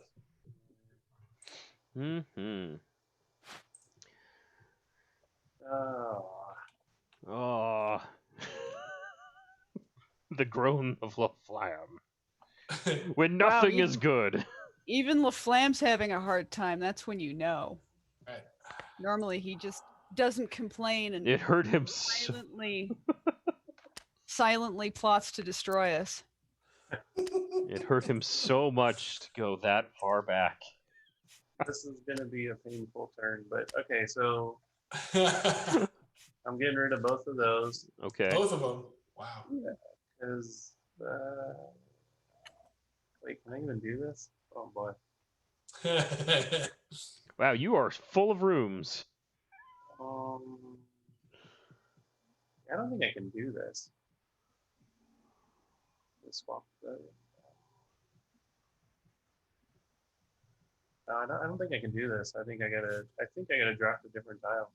Mm-hmm. Oh. Oh. The groan of La Flamme. When nothing is good. Even LaFlamme's having a hard time. That's when you know. Right. Normally, he just doesn't complain and It hurt him so. silently plots to destroy us. It hurt him so much to go that far back. This is gonna be a painful turn, but okay, so I'm getting rid of both of those Okay. Both of them. Wow. because wait, can I even do this? Oh boy. Wow, you are full of rooms. I don't think I can do this. Let's swap the. No, I don't think I can do this. I think I gotta draft a different tile.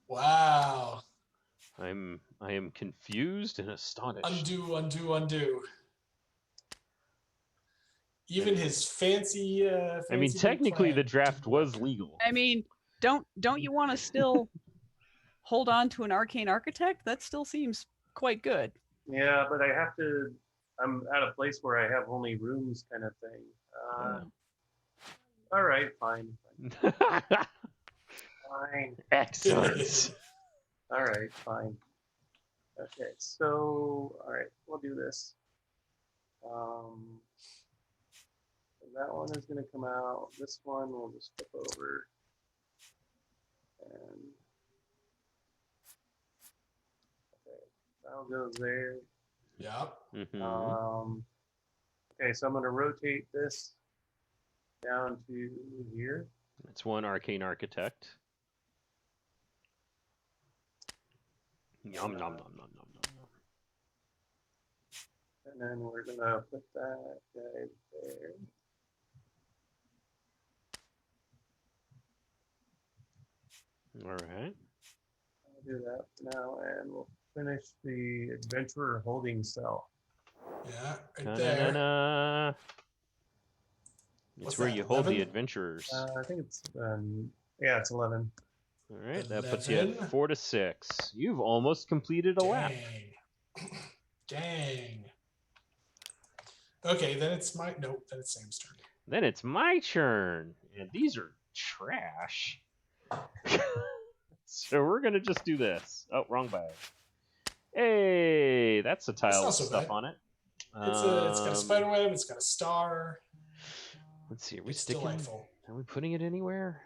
Wow. I am confused and astonished. Undo, undo, undo. Even his fancy. I mean, fancy big technically, plan the draft didn't work. was legal. I mean, don't you want to still hold on to an arcane architect? That still seems quite good. Yeah, but I have to. I'm at a place where I have only rooms, kind of thing. All right, fine. Fine. Excellent. All right, fine. Okay, so all right, we'll do this. That one is going to come out. This one we'll just flip over. And okay, that'll go there. Yep. Mhm. Okay, so I'm going to rotate this down to here. That's one arcane architect. Yum nom nom nom nom nom. And then we're going to put that guy there. All right. I'll do that for now, and we'll finish the adventurer holding cell. Yeah, right there. Ta-na-na-na. It's What's where that, you hold the 11? adventurers. I think it's yeah, it's 11. All right, that puts you 11. at 4 to 6. You've almost completed a lap. Dang. Dang. Okay, then it's my nope. Then it's Sam's turn. Then it's my turn, and these are trash. So we're gonna just do this. Oh, wrong bag. Hey, that's a tile not with so stuff bad. on it. It's got a spider web. It's got a star. Let's see. Are we It's sticking? delightful. Are we putting it anywhere?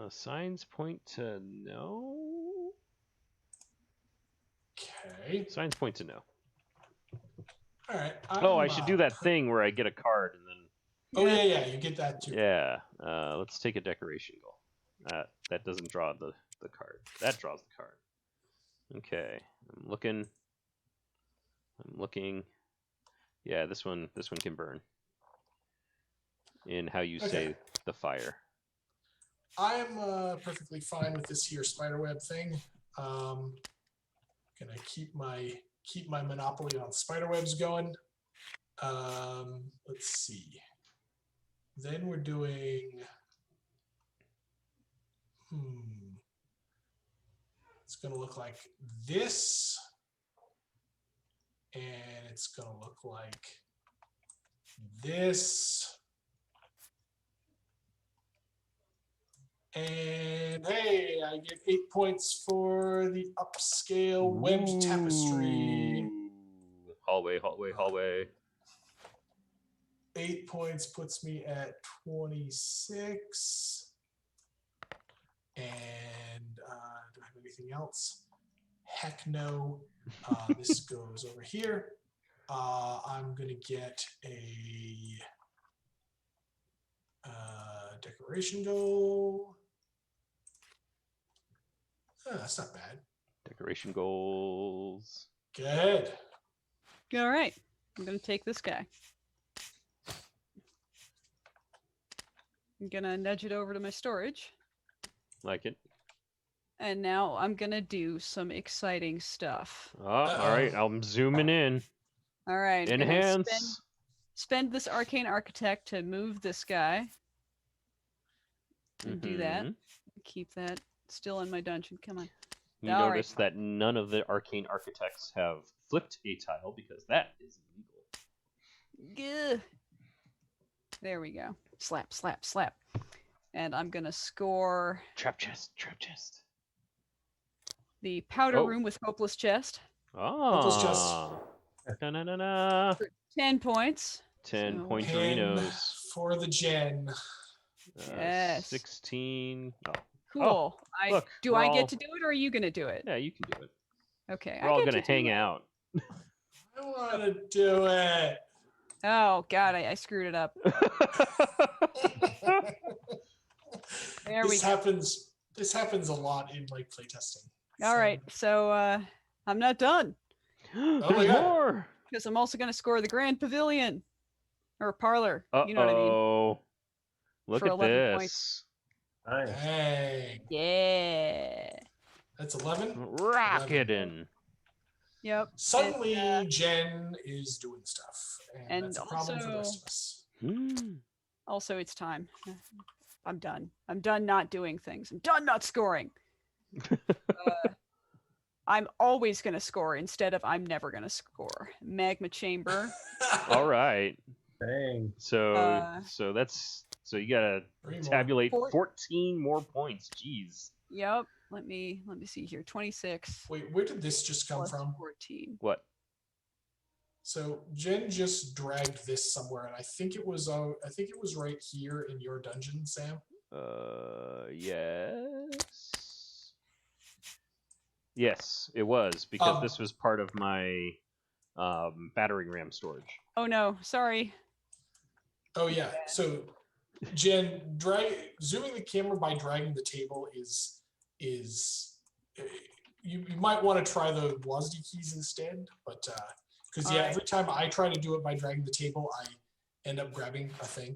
Signs point to no. Okay. Signs point to no. All right. Oh, I should do that thing where I get a card and then. Oh yeah. You get that too. Yeah. Let's take a decoration goal. That doesn't draw the card. That draws the card. Okay. I'm looking. Yeah, this one can burn. In how you say the fire. I'm perfectly fine with this here spiderweb thing. Gonna keep my monopoly on spiderwebs going. Let's see. Then we're doing. It's gonna look like this, and it's gonna look like this. And hey, I get 8 points for the upscale webbed tapestry. Ooh. Hallway. 8 points puts me at 26. And do I have anything else? Heck no. This goes over here. I'm gonna get a decoration goal. That's not bad. Decoration goals. Good. All right. I'm going to take this guy. I'm going to nudge it over to my storage. Like it. And now I'm going to do some exciting stuff. Oh, all right. I'm zooming in. All right. I'm gonna Enhance. spend this Arcane Architect to move this guy. And do that. Keep that still in my dungeon. Come on. You All notice that none of the Arcane Architects have flipped a tile because that is illegal. Gah. There we go. Slap, slap, slap. And I'm going to score Trap chest. the Powder Oh. Room with Hopeless Chest. Hopeless chest. Da-na-na-na. 10 points. 10 So- pointerinos. For the gen. Yes. 16. Oh, Cool. look, do we're I all- get to do it or are you going to do it? yeah, you can do it. Okay. We're all get going to do hang it. out. I want to do it. Oh, God. I screwed it up. There we This go. happens. This happens a lot in like playtesting. All right. So I'm not done my There's God. more. because I'm also going to score the Grand Pavilion or Parlor. Uh-oh. You know what I mean? Look For at 11 this. points. Nice. Dang. Yeah. That's 11. Rocketing. Yep. Suddenly, And, Jen is doing stuff, and that's a and problem for the rest also- of us. Also, it's time. I'm done. I'm done not doing things. I'm done not scoring. I'm always going to score instead of I'm never going to score. Magma Chamber. All right. Dang. So you gotta Three more. tabulate Four- 14 more points. Jeez. Yep. Let me see here. 26 Wait, where did this just come plus from? 14. What? So Jen just dragged this somewhere, and I think it was right here in your dungeon, Sam. Yes. Yes, it was because this was part of my battering ram storage. Oh no, sorry. Oh yeah. So Jen, zooming the camera by dragging the table is you might want to try the WASD keys instead, but because Alright. every time I try to do it by dragging the table, I end up grabbing a thing,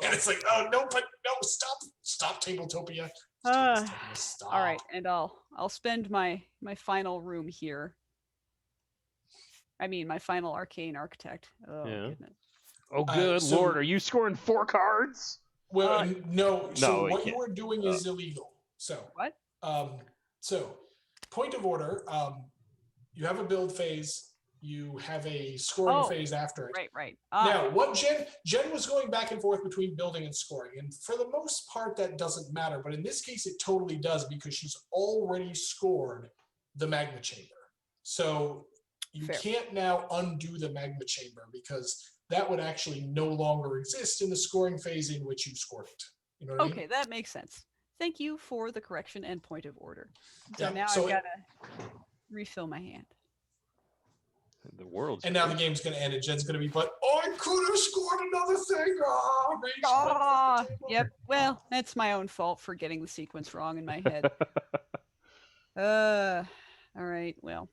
and it's like, oh no, but no, stop, Tabletopia. Stop. All right, and I'll spend my final room here. I mean, my final Arcane Architect. Oh Yeah. goodness. Oh, good so- lord! Are you scoring 4 cards? Well, no. So No, it what you can't. are doing is illegal. So What? So point of order. You have a build phase. You have a scoring Oh, phase after it. Right. Now, what Jen was going back and forth between building and scoring, and for the most part, that doesn't matter. But in this case, it totally does because she's already scored the magma chamber. So you Fair. can't now undo the magma chamber because that would actually no longer exist in the scoring phase in which you scored it. You know what I mean? Okay, that makes sense. Thank you for the correction and point of order. So Yeah, now so I've it- got to refill my hand. The world's And now the game's going to end, and Jen's going to be, but I could have scored another thing. Oh, rage quit from the table. Yep. Well, that's my own fault for getting the sequence wrong in my head. All right. Well.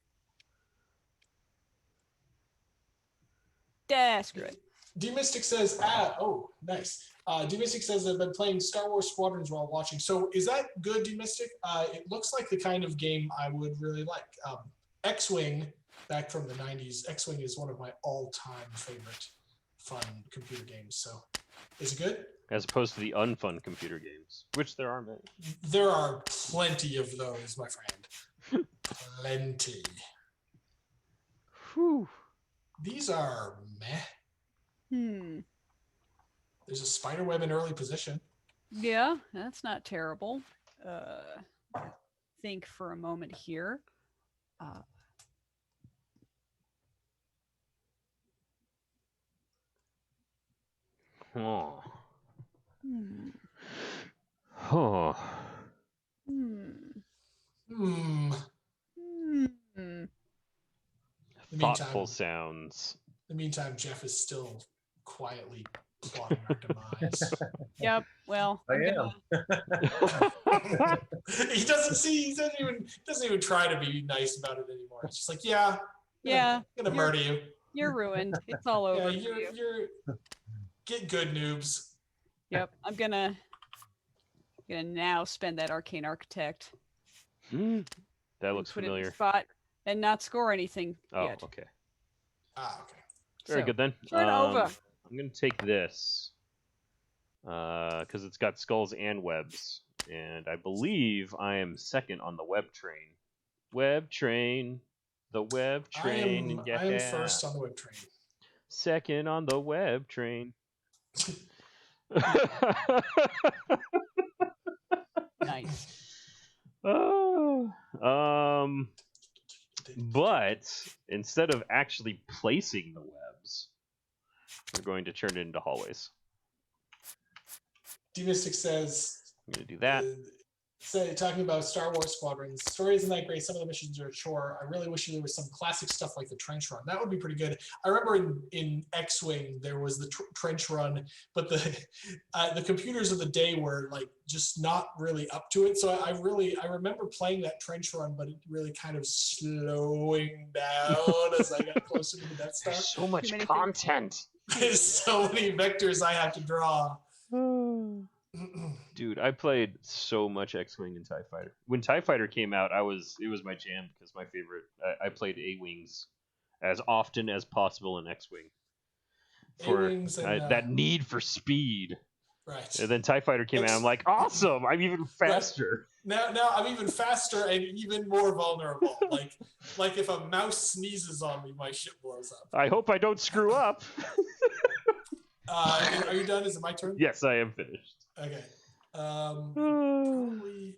Screw it. D-Mystic says, oh, nice. D-Mystic says, I've been playing Star Wars Squadrons while watching. So is that good, D-Mystic? It looks like the kind of game I would really like. X-Wing, back from the 90s, X-Wing is one of my all-time favorite fun computer games. So is it good? As opposed to the unfun computer games, which there are many. There are plenty of those, my friend. Plenty. Whew. These are meh. There's a spider web in early position. Yeah, that's not terrible. Think for a moment here. Oh. Hmm. Oh. Hmm. Hmm. Hmm. Thoughtful sounds. In the meantime, Jeff is still quietly plotting our demise. Yep. Well, I I'm am. gonna- He doesn't even try to be nice about it anymore. It's just like, yeah, Yeah, I'm gonna murder you. You're ruined. It's all Yeah, over. for you. you're get good, noobs. Yep. I'm gonna now spend that Arcane Architect. That and looks put it in the familiar. spot and not score anything Oh, yet. okay. Okay. Very So, good then. turn over. I'm gonna take this because it's got skulls and webs, and I believe I am second on the web train. Web train, the web train. I am first on the web train. Second on the web train. Nice. But instead of actually placing the webs, we're going to turn it into hallways. D-Mystic says, I'm going to do that. Talking about Star Wars Squadrons, the story isn't that great. Some of the missions are a chore. I really wish there was some classic stuff like the trench run. That would be pretty good. I remember in X-Wing there was the trench run, but the computers of the day were like just not really up to it. So I remember playing that trench run, but it really kind of slowing down as I got closer to the Death Star. There's so much content. There's so many vectors I have to draw. Dude, I played so much X-Wing and TIE Fighter. When TIE Fighter came out, it was my jam because my favorite. I played A-Wings as often as possible in X-Wing for A-Wings and, that need for speed. Right. And then TIE Fighter came out. I'm like, awesome! I'm even faster. Right. Now I'm even faster and even more vulnerable. like if a mouse sneezes on me, my ship blows up. I hope I don't screw up. Are you done? Is it my turn? Yes, I am finished. Okay. Probably.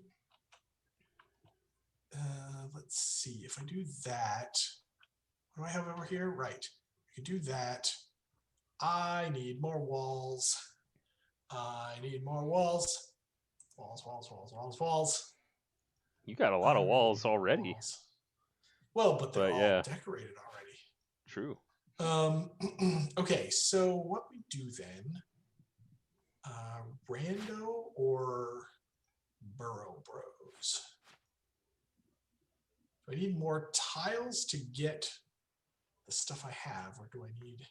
Let's see. If I do that, what do I have over here? Right. I can do that. I need more walls. I need more walls. Walls. You got a lot of walls already. Walls. Well, but they're all decorated already. True. Okay, so what we do then, Rando or Burrow Bros? Do I need more tiles to get the stuff I have, or do I need...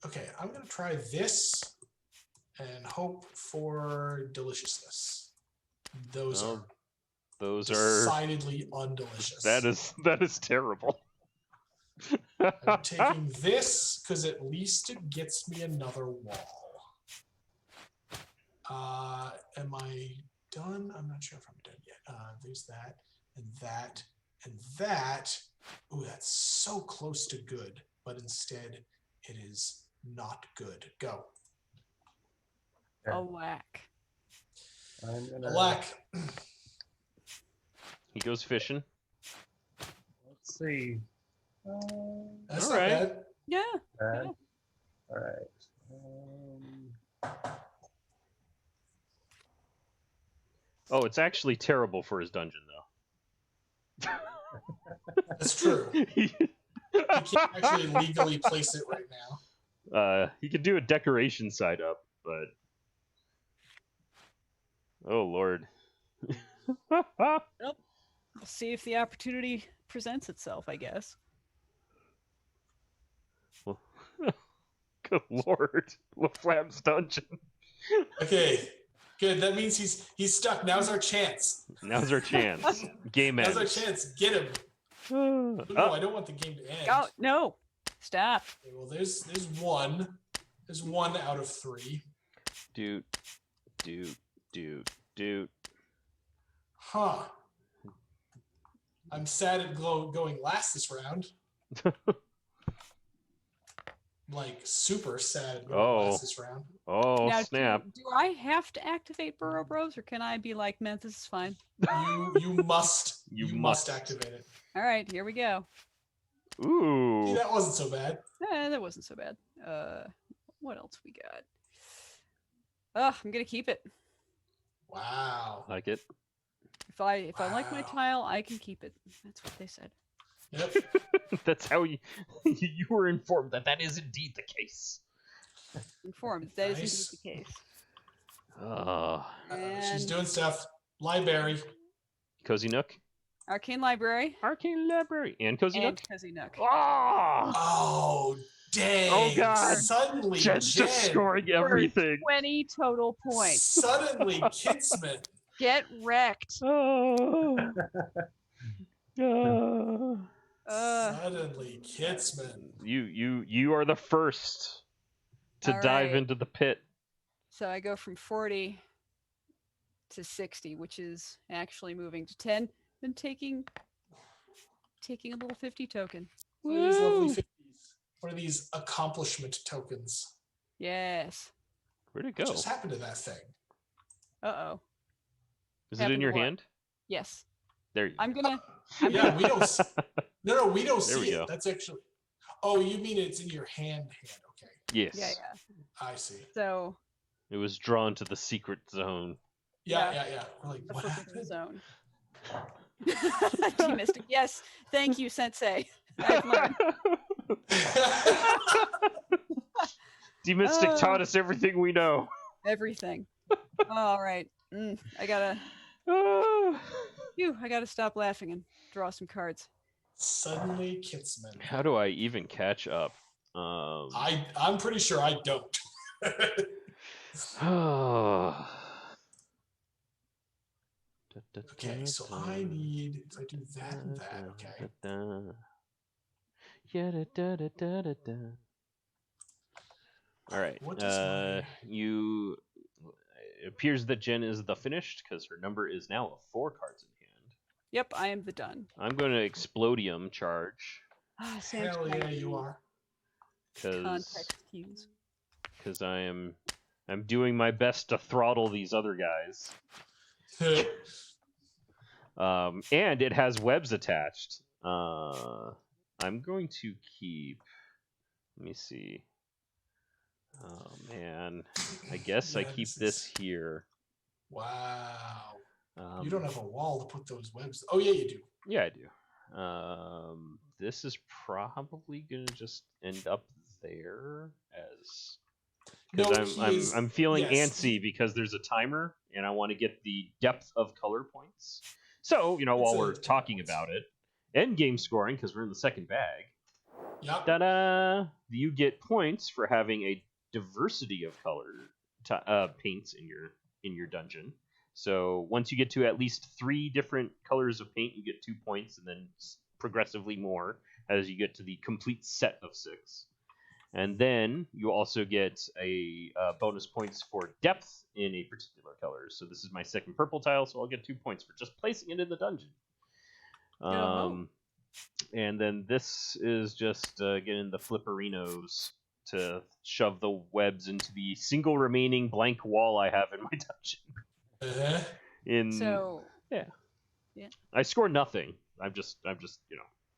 Okay, I'm going to try this and hope for deliciousness. Those are decidedly undelicious. That is terrible. I'm taking this because at least it gets me another wall. Am I done? I'm not sure if I'm done yet. There's that and that and that. Ooh, that's so close to good, but instead it is not good. Go. A whack. A whack. He goes fishing. Let's see. That's all not right. bad. Yeah. All right. Oh, it's actually terrible for his dungeon, though. That's true. You can't actually legally place it right now. He could do a decoration side up, but oh lord. We'll see if the opportunity presents itself, I guess. Good lord, LaFlam's dungeon. Okay, good. That means he's stuck. Now's our chance. Now's our chance. Game Now's ends. our chance. Get him. Oh, No, I don't want the game to end. Oh no! Stop. Okay, well, there's one. There's 1 out of 3. Dude. Huh. I'm sad at going last this round. Like super sad at going last this round. Oh, Now, snap. Do I have to activate Burrow Bros, or can I be like, man, this is fine? You must. You You must. must activate it. All right, here we go. See, Ooh. that wasn't so bad. That wasn't so bad. What else we got? Oh, I'm gonna keep it. Wow. Like it. If I like my Wow. tile, I can keep it. That's what they said. Yep. That's how you were informed that is indeed the case. Informed. That is Nice. indeed the case. She's And doing stuff. Library. Cozy Nook. Arcane Library Arcane Library. And Cozy and Nook. Cozy Nook. Ah! Oh, dang. Oh, God. Suddenly, Jen's Jen. just scoring everything. 20 total points. Suddenly, Kidsman. Get wrecked. Oh. Suddenly, Kidsman. You are the first to All dive right. into the pit. So I go from 40 to 60, which is actually moving to 10, and taking a little 50 token. What are these lovely Woo! 50s? What are these accomplishment tokens? Yes. Where'd it What go? just happened to that thing? Uh-oh. Is it happened in to your what? hand? Yes. There you go. I'm gonna Yeah, we don't. No, we don't There we see go. it. That's actually. Oh, you mean it's in your hand? Okay, Yes. yeah. I see. So It was drawn to the secret zone. Yeah. We're like, the what forbidden happened? zone. Demystic. Yes. Thank you, Sensei. I've learned. Demystic Oh. taught us everything we know. Everything. All right. I gotta stop laughing and draw some cards. Suddenly, Kidsman. How do I even catch up? I'm pretty sure I don't. Okay, so I need. If I do that and that, okay. All right. What does my- It appears that Jen is the finished because her number is now of 4 cards in hand. Yep, I am the done. I'm going to Explodium charge Sam's Hell yeah, playing you are. context cues. because I'm doing my best to throttle these other guys. And it has webs attached. I'm going to keep. Let me see. Oh man, I guess I Yeah, keep this this is- here. Wow. You don't have a wall to put those webs. Oh yeah, you do. Yeah, I do. This is probably gonna just end up there as because I'm feeling yes, antsy because there's a timer and I want to get the depth of color points. So It's while a we're 10 talking points. about it, end game scoring because we're in the second bag. Yep. Ta-da! You get points for having a diversity of color paints in your dungeon. So once you get to at least 3 different colors of paint, you get 2 points, and then progressively more as you get to the complete set of 6. And then you also get a bonus points for depth in a particular color. So this is my second purple tile, so I'll get 2 points for just placing it in the dungeon. And then this is just getting the flipperinos to shove the webs into the single remaining blank wall I have in my dungeon. So I score nothing. I'm just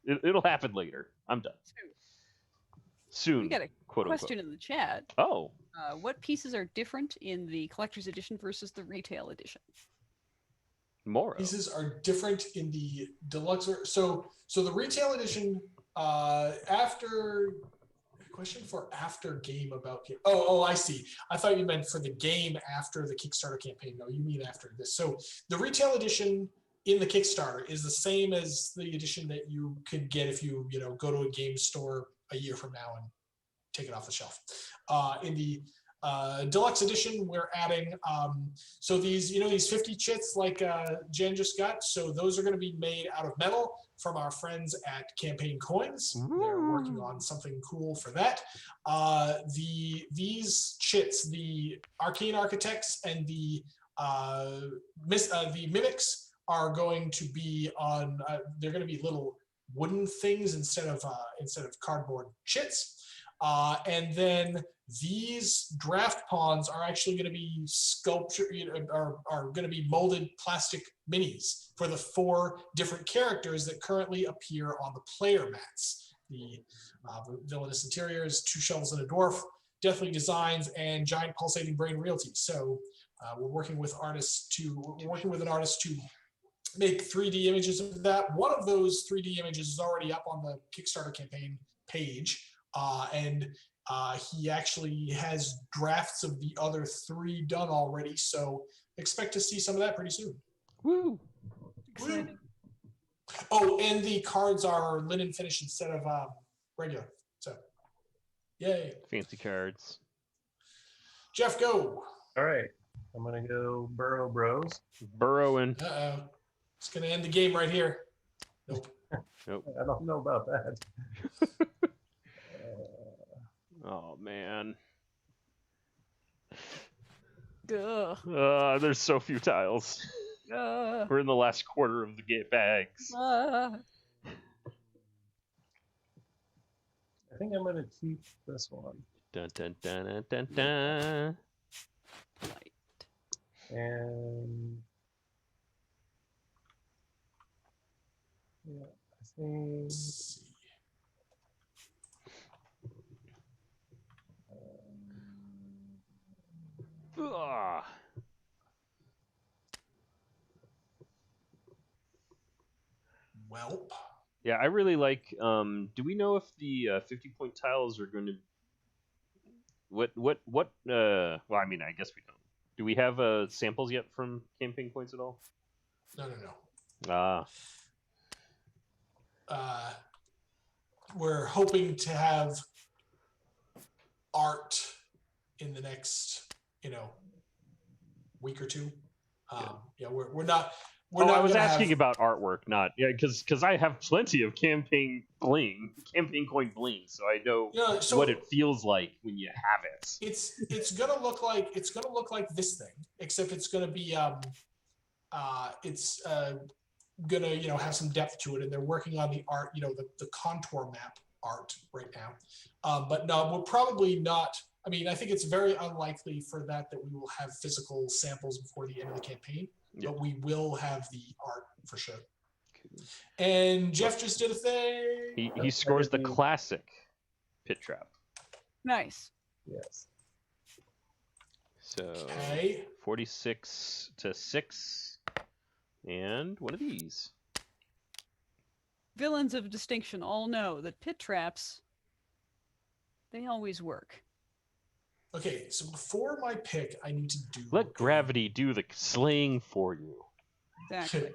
it'll happen later. I'm done. Soon. we got a quote question in the chat. unquote. Oh, What pieces are different in the collector's edition versus the retail edition? Moro. Pieces are different in the deluxe. So the retail edition. After game about game. Oh, I see. I thought you meant for the game after the Kickstarter campaign. No, you mean after this. So the retail edition in the Kickstarter is the same as the edition that you could get if you go to a game store a year from now and take it off the shelf. In the deluxe edition, we're adding so these 50 chits like Jen just got. So those are going to be made out of metal from our friends at Campaign Coins. They're working on something cool for that. These chits, the Arcane Architects and the Mimics, are going to be on. They're going to be little wooden things instead of cardboard chits. And then these draft pawns are actually going to be sculpture, are going to be molded plastic minis for the 4 different characters that currently appear on the player mats. The Villainous Interiors, 2 Shovels and a Dwarf, Deathly Designs, and Giant Pulsating Brain Realty. So we're working with an artist to make 3D images of that. One of those 3D images is already up on the Kickstarter campaign page. And he actually has drafts of the other 3 done already, so expect to see some of that pretty soon. Woo! Woo. Oh, and the cards are linen finish instead of regular. So, yay! Fancy cards. Jeff, go. All right. I'm going to go Burrow Bros. Burrowing. Uh-oh. It's going to end the game right here. Nope. Nope. I don't know about that. Oh man. Ugh. There's so few tiles. We're in the last quarter of the bags. I think I'm going to keep this one. Dun dun dun dun dun dun. Light. And yeah, I think Let's see. Ugh. Welp. Yeah, I really like. Do we know if the 50-point tiles are going to? What? Well, I mean, I guess we don't. Do we have samples yet from Campaign Points at all? No. Ah. We're hoping to have art in the next, week or 2. Yeah, we're not. I was asking about artwork, not because I have plenty of campaign coin bling, so I know what it feels like when you have it. It's gonna look like this thing, except it's gonna be gonna have some depth to it, and they're working on the art, the contour map art right now. But no, we're probably not. I mean, I think it's very unlikely for that we will have physical samples before the end of the campaign, but we will have the art for sure. Cool. And Jeff just did a thing. He scores the classic pit trap. Nice. Yes. So 46 to 6, and one of these. Villains of distinction all know that pit traps, they always work. Okay, so before my pick, I need to do... Let gravity do the slaying for you. Exactly.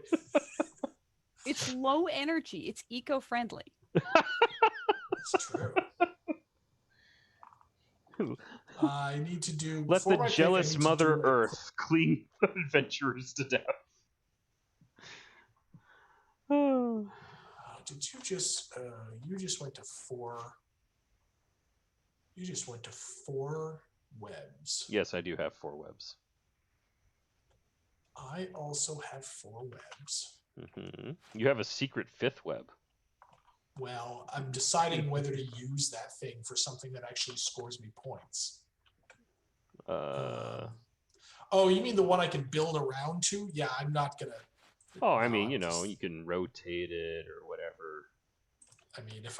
It's low energy. It's eco-friendly. That's true. I need to do... Let the jealous Mother Earth clean adventurers to death. Did you just... you just went to 4... You just went to 4 webs. Yes, I do have 4 webs. I also have 4 webs. Mm-hmm. You have a secret 5th web. Well, I'm deciding whether to use that thing for something that actually scores me points. Oh, you mean the one I can build around to? Yeah, I'm not gonna... Oh, I mean, you can rotate it or whatever. I mean, if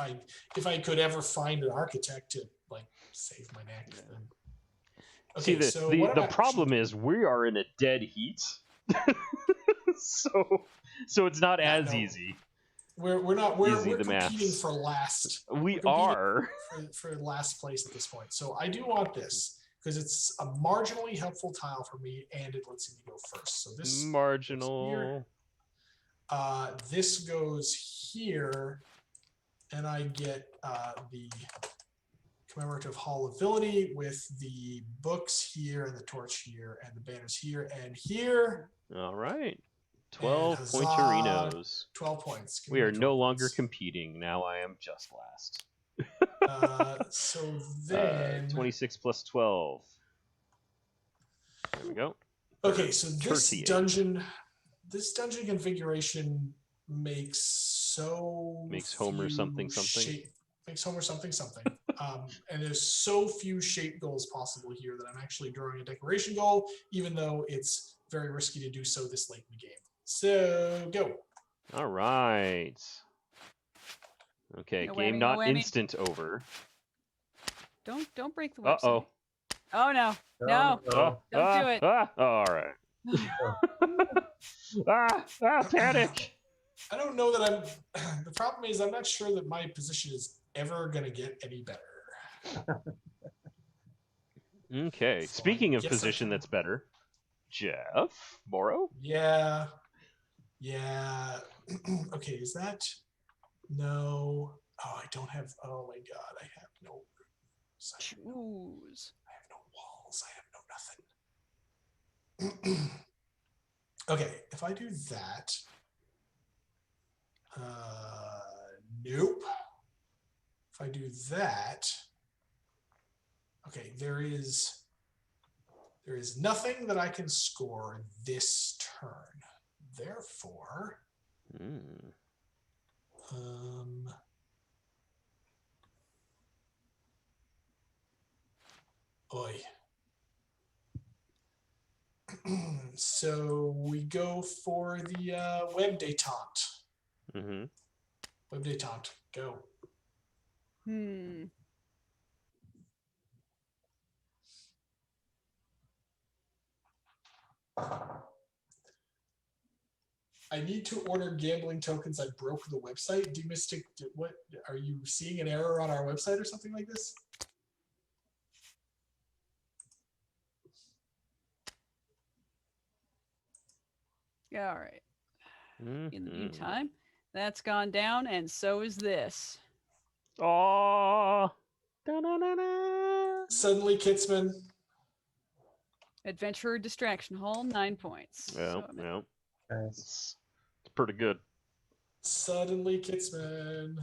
I could ever find an architect to save my neck, then... Okay, see, the problem is we are in a dead heat, so it's not as easy. We're competing for last. We are for last place at this point. So I do want this because it's a marginally helpful tile for me, and it lets me go first. So this marginal. This goes here, and I get the commemorative Hall of Villainy with the books here and the torch here and the banners here and here. All right. 12 huzzah, pointerinos. 12 points. Give We me are my no 12 longer points. competing. Now I am just last. So then 26 plus 12. There we go. okay, so this 38. dungeon configuration makes Homer few something something. Makes Homer something something. And there's so few shape goals possible here that I'm actually drawing a decoration goal, even though it's very risky to do so this late in the game. So go. All right. Okay, No game whammy, not no whammy. instant over. Don't break the website. Uh-oh. Oh no. No. Don't do it. All right. Panic. I don't know that I'm. The problem is I'm not sure that my position is ever going to get any better. Okay. So Speaking I of guess position that's better, Jeff Morrow. Yeah. Okay, is that? No. Oh, I don't have. Oh my God, I have no rooms. Choose. I have no walls. I have no nothing. Okay, if I do that. Nope. If I do that. Okay, there is nothing that I can score this turn. Therefore, Oy. So we go for the web detente. Mm-hmm. Web detente. Go. I need to order gambling tokens. I broke the website. Demystic, what are you seeing an error on our website or something like this? All right. Mm-hmm. In the meantime, that's gone down, and so is this. Oh. Suddenly, Kitzman. Adventurer Distraction Hall, 9 points. Well, So well. Nice. It's pretty good. Suddenly, Kitzman.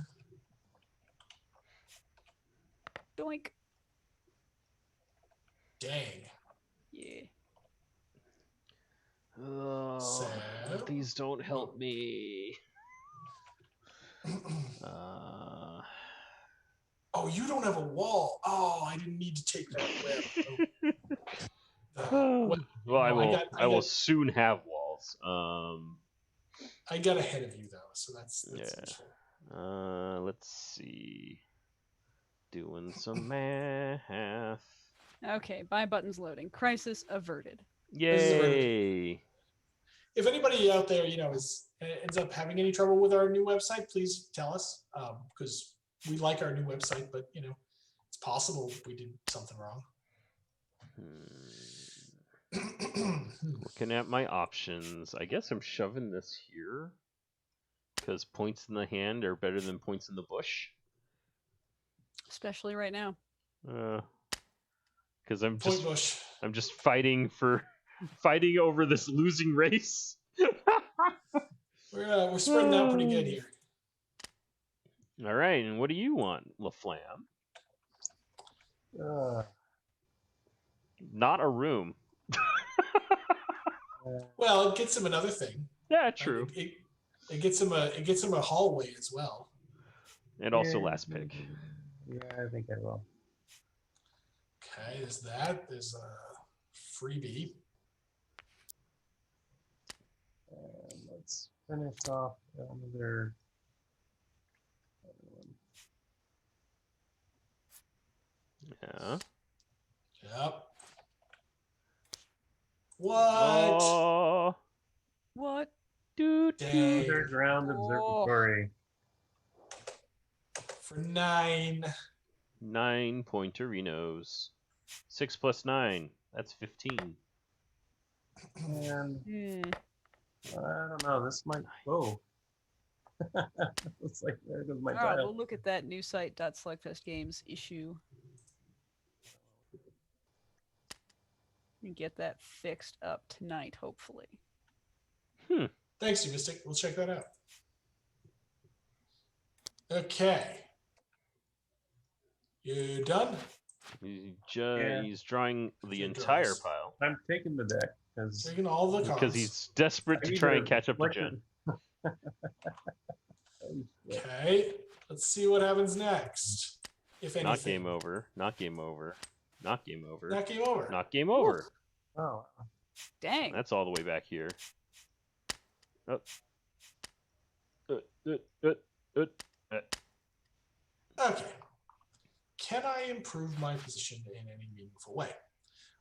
doink. Dang. Yeah. Oh, So? these don't help me. Oh, you don't have a wall. Oh, I didn't need to take that web. Well, I will. I will got- soon have walls. I got ahead of you though, so that's Yeah. useful. Let's see. Doing some math. Okay, buy buttons loading. Crisis averted. Yay! If anybody out there, ends up having any trouble with our new website, please tell us, because we like our new website, but it's possible we did something wrong. Looking at my options, I guess I'm shoving this here because points in the hand are better than points in the bush. Especially right now. Because I'm Point bush. just fighting over this losing race. We're spreading out pretty good here. All right, and what do you want, LaFlamme? Not a room. Well, it gets him another thing. Yeah, true. It gets him a hallway as well. And also last pick. Yeah, I think I will. Okay, there's that. There's a freebie. And let's finish off another one. Yeah. Yep. What? Oh. What? Dude. Dang. Third round observatory. For 9. 9 pointerinos. 6 plus 9. That's 15. And I don't know. This might. Oh. Looks like there goes my All right, tile. we'll look at that new site.selectfestgames issue. and get that fixed up tonight, hopefully. Thanks, you Mystic. We'll check that out. Okay. You done? He's drawing the Sure entire does. pile I'm taking the deck because Taking all the cards. because he's desperate to try and catch up to Jen. Okay. Let's see what happens next. If anything. Not game over. Not game over. Not game over. Not game over. Not game over. Oh, Dang. That's all the way back here. Oh. Okay. Can I improve my position in any meaningful way?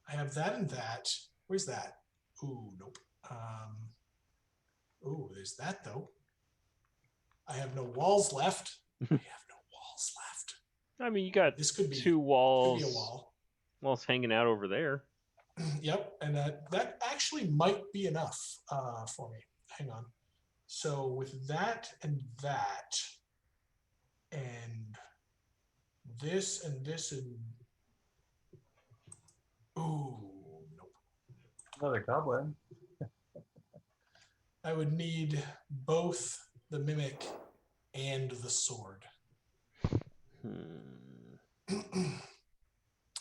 I have that and that. Where's that? Ooh, nope. Ooh, there's that though. I have no walls left. I have no walls left. I mean, you got This could be two walls. Could be a wall. Walls hanging out over there. Yep, and that actually might be enough for me. Hang on. So with that and that, and this and this and ooh, nope. another goblin. I would need both the mimic and the sword.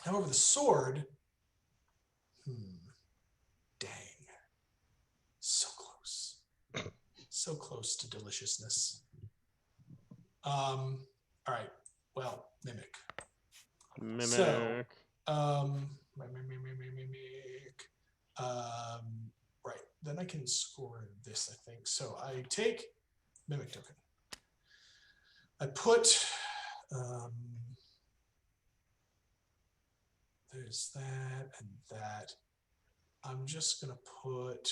However, the sword, dang, so close. So close to deliciousness. All right, well, mimic. Mimic. So, mimic. Right, then I can score this, I think. So I take mimic token. I put, there's that and that. I'm just gonna put,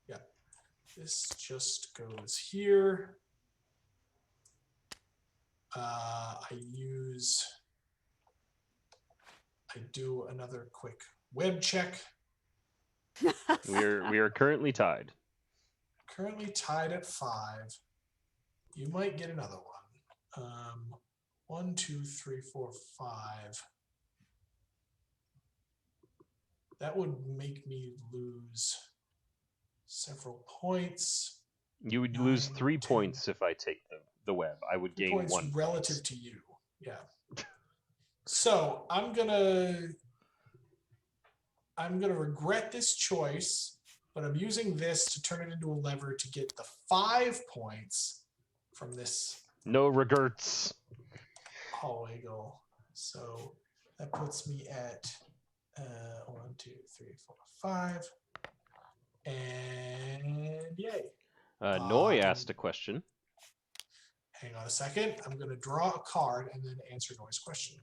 yeah, this just goes here. I do another quick web check. We are currently tied. Currently tied at 5. You might get another one. 1, 2, 3, 4, 5. That would make me lose several points. You would lose 9, 3 10. points if I take the web. I would 3 gain points 1 relative to you. Yeah. So I'm gonna regret this choice, but I'm using this to turn it into a lever to get the 5 points from this No regrets. hallway goal. So that puts me at 1, 2, 3, 4, 5. And yay. Noi asked a question. Hang on a second. I'm going to draw a card and then answer Noi's question.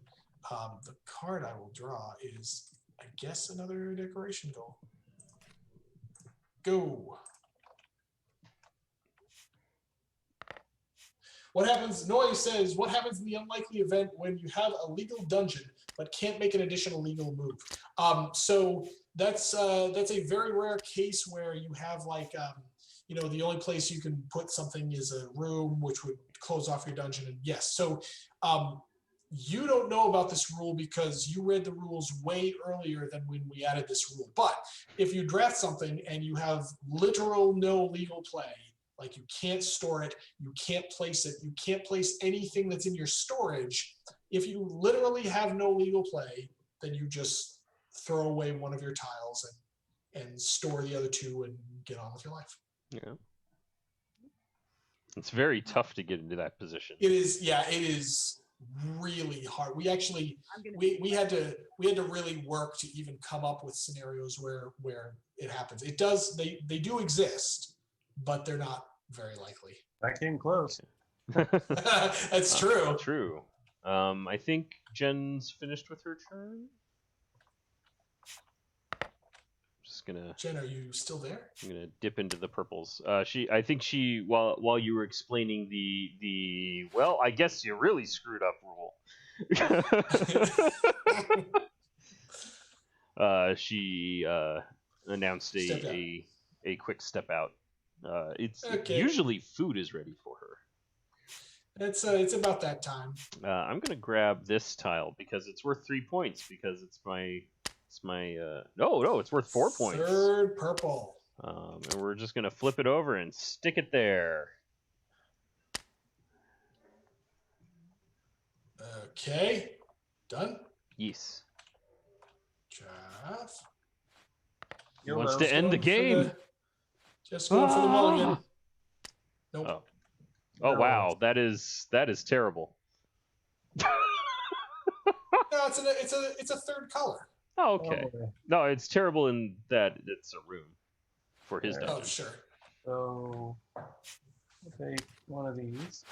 The card I will draw is, I guess, another decoration goal. Go. What happens? Noi says, what happens in the unlikely event when you have a legal dungeon but can't make an additional legal move? So that's a very rare case where you have like, the only place you can put something is a room, which would close off your dungeon. And yes, so you don't know about this rule because you read the rules way earlier than when we added this rule. But if you draft something and you have literal no legal play, like you can't store it, you can't place it, you can't place anything that's in your storage. If you literally have no legal play, then you just throw away one of your tiles and store the other 2 and get on with your life. Yeah. It's very tough to get into that position. It is, yeah, it is really hard. We actually we had to really work to even come up with scenarios where it happens. It does, they do exist, but they're not very likely. That came close. That's true. True. I think Jen's finished with her turn. Just gonna. Jen, are you still there? I'm gonna dip into the purples. I think she, while you were explaining the well, I guess you really screwed up rule. She announced a quick step out. It's Okay. usually food is ready for her. It's about that time. I'm gonna grab this tile because it's worth 3 points because it's my no, it's worth 4 points. Third purple. And we're just gonna flip it over and stick it there. Okay, done. Yes. Jeff. He wants to end the game. Just going for the mulligan. Nope. Oh. Oh No. wow, that is terrible. No, it's a third color. Oh, okay. Oh, No, it's terrible in that it's a room for his Yeah. dungeon. Oh, sure. so I'll take one of these.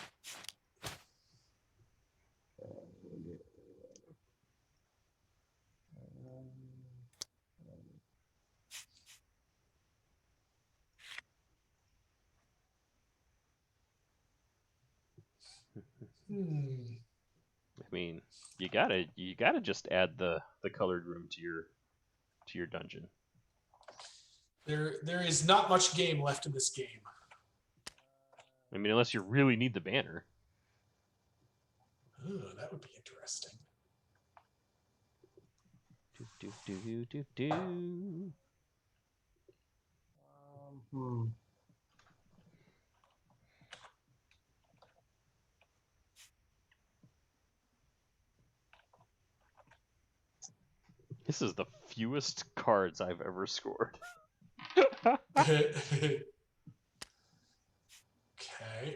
Hmm. I mean, you gotta just add the colored room to your dungeon. There is not much game left in this game. I mean, unless you really need the banner. Ooh, that would be interesting. Do, do, do, do, do. Hmm. This is the fewest cards I've ever scored. Okay.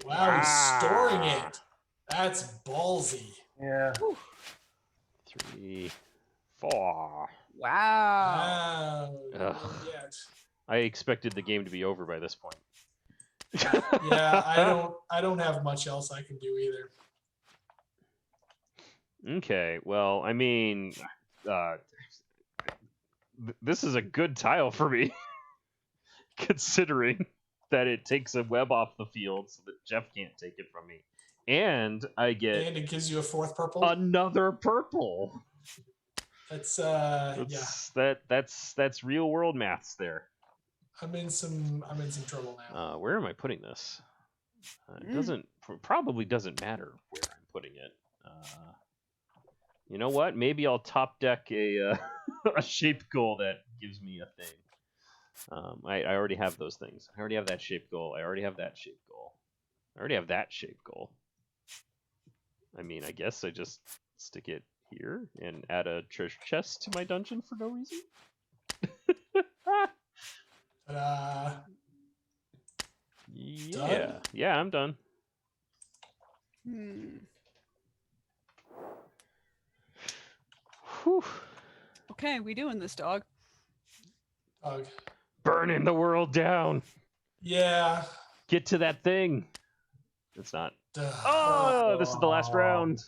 Wow, he's storing it. That's ballsy. Yeah. 3, 4. Wow. Wow. Ugh. Not yet. I expected the game to be over by this point. Yeah, I don't have much else I can do either. Okay, well, I mean, this is a good tile for me, considering that it takes a web off the field so that Jeff can't take it from me, and I get And it gives you a fourth purple. another purple. That's That's real world maths there. I'm in some trouble now. Where am I putting this? It probably doesn't matter where I'm putting it. You know what? Maybe I'll top deck a a shape goal that gives me a thing. I already have those things. I already have that shape goal. I already have that shape goal. I already have that shape goal. I mean, I guess I just stick it here and add a treasure chest to my dungeon for no reason. Yeah, Done? yeah, I'm done. Whew. Okay, we doing this, dog. Burning the world down. Yeah. Get to that thing. It's not. Duh. Oh, this is the last round.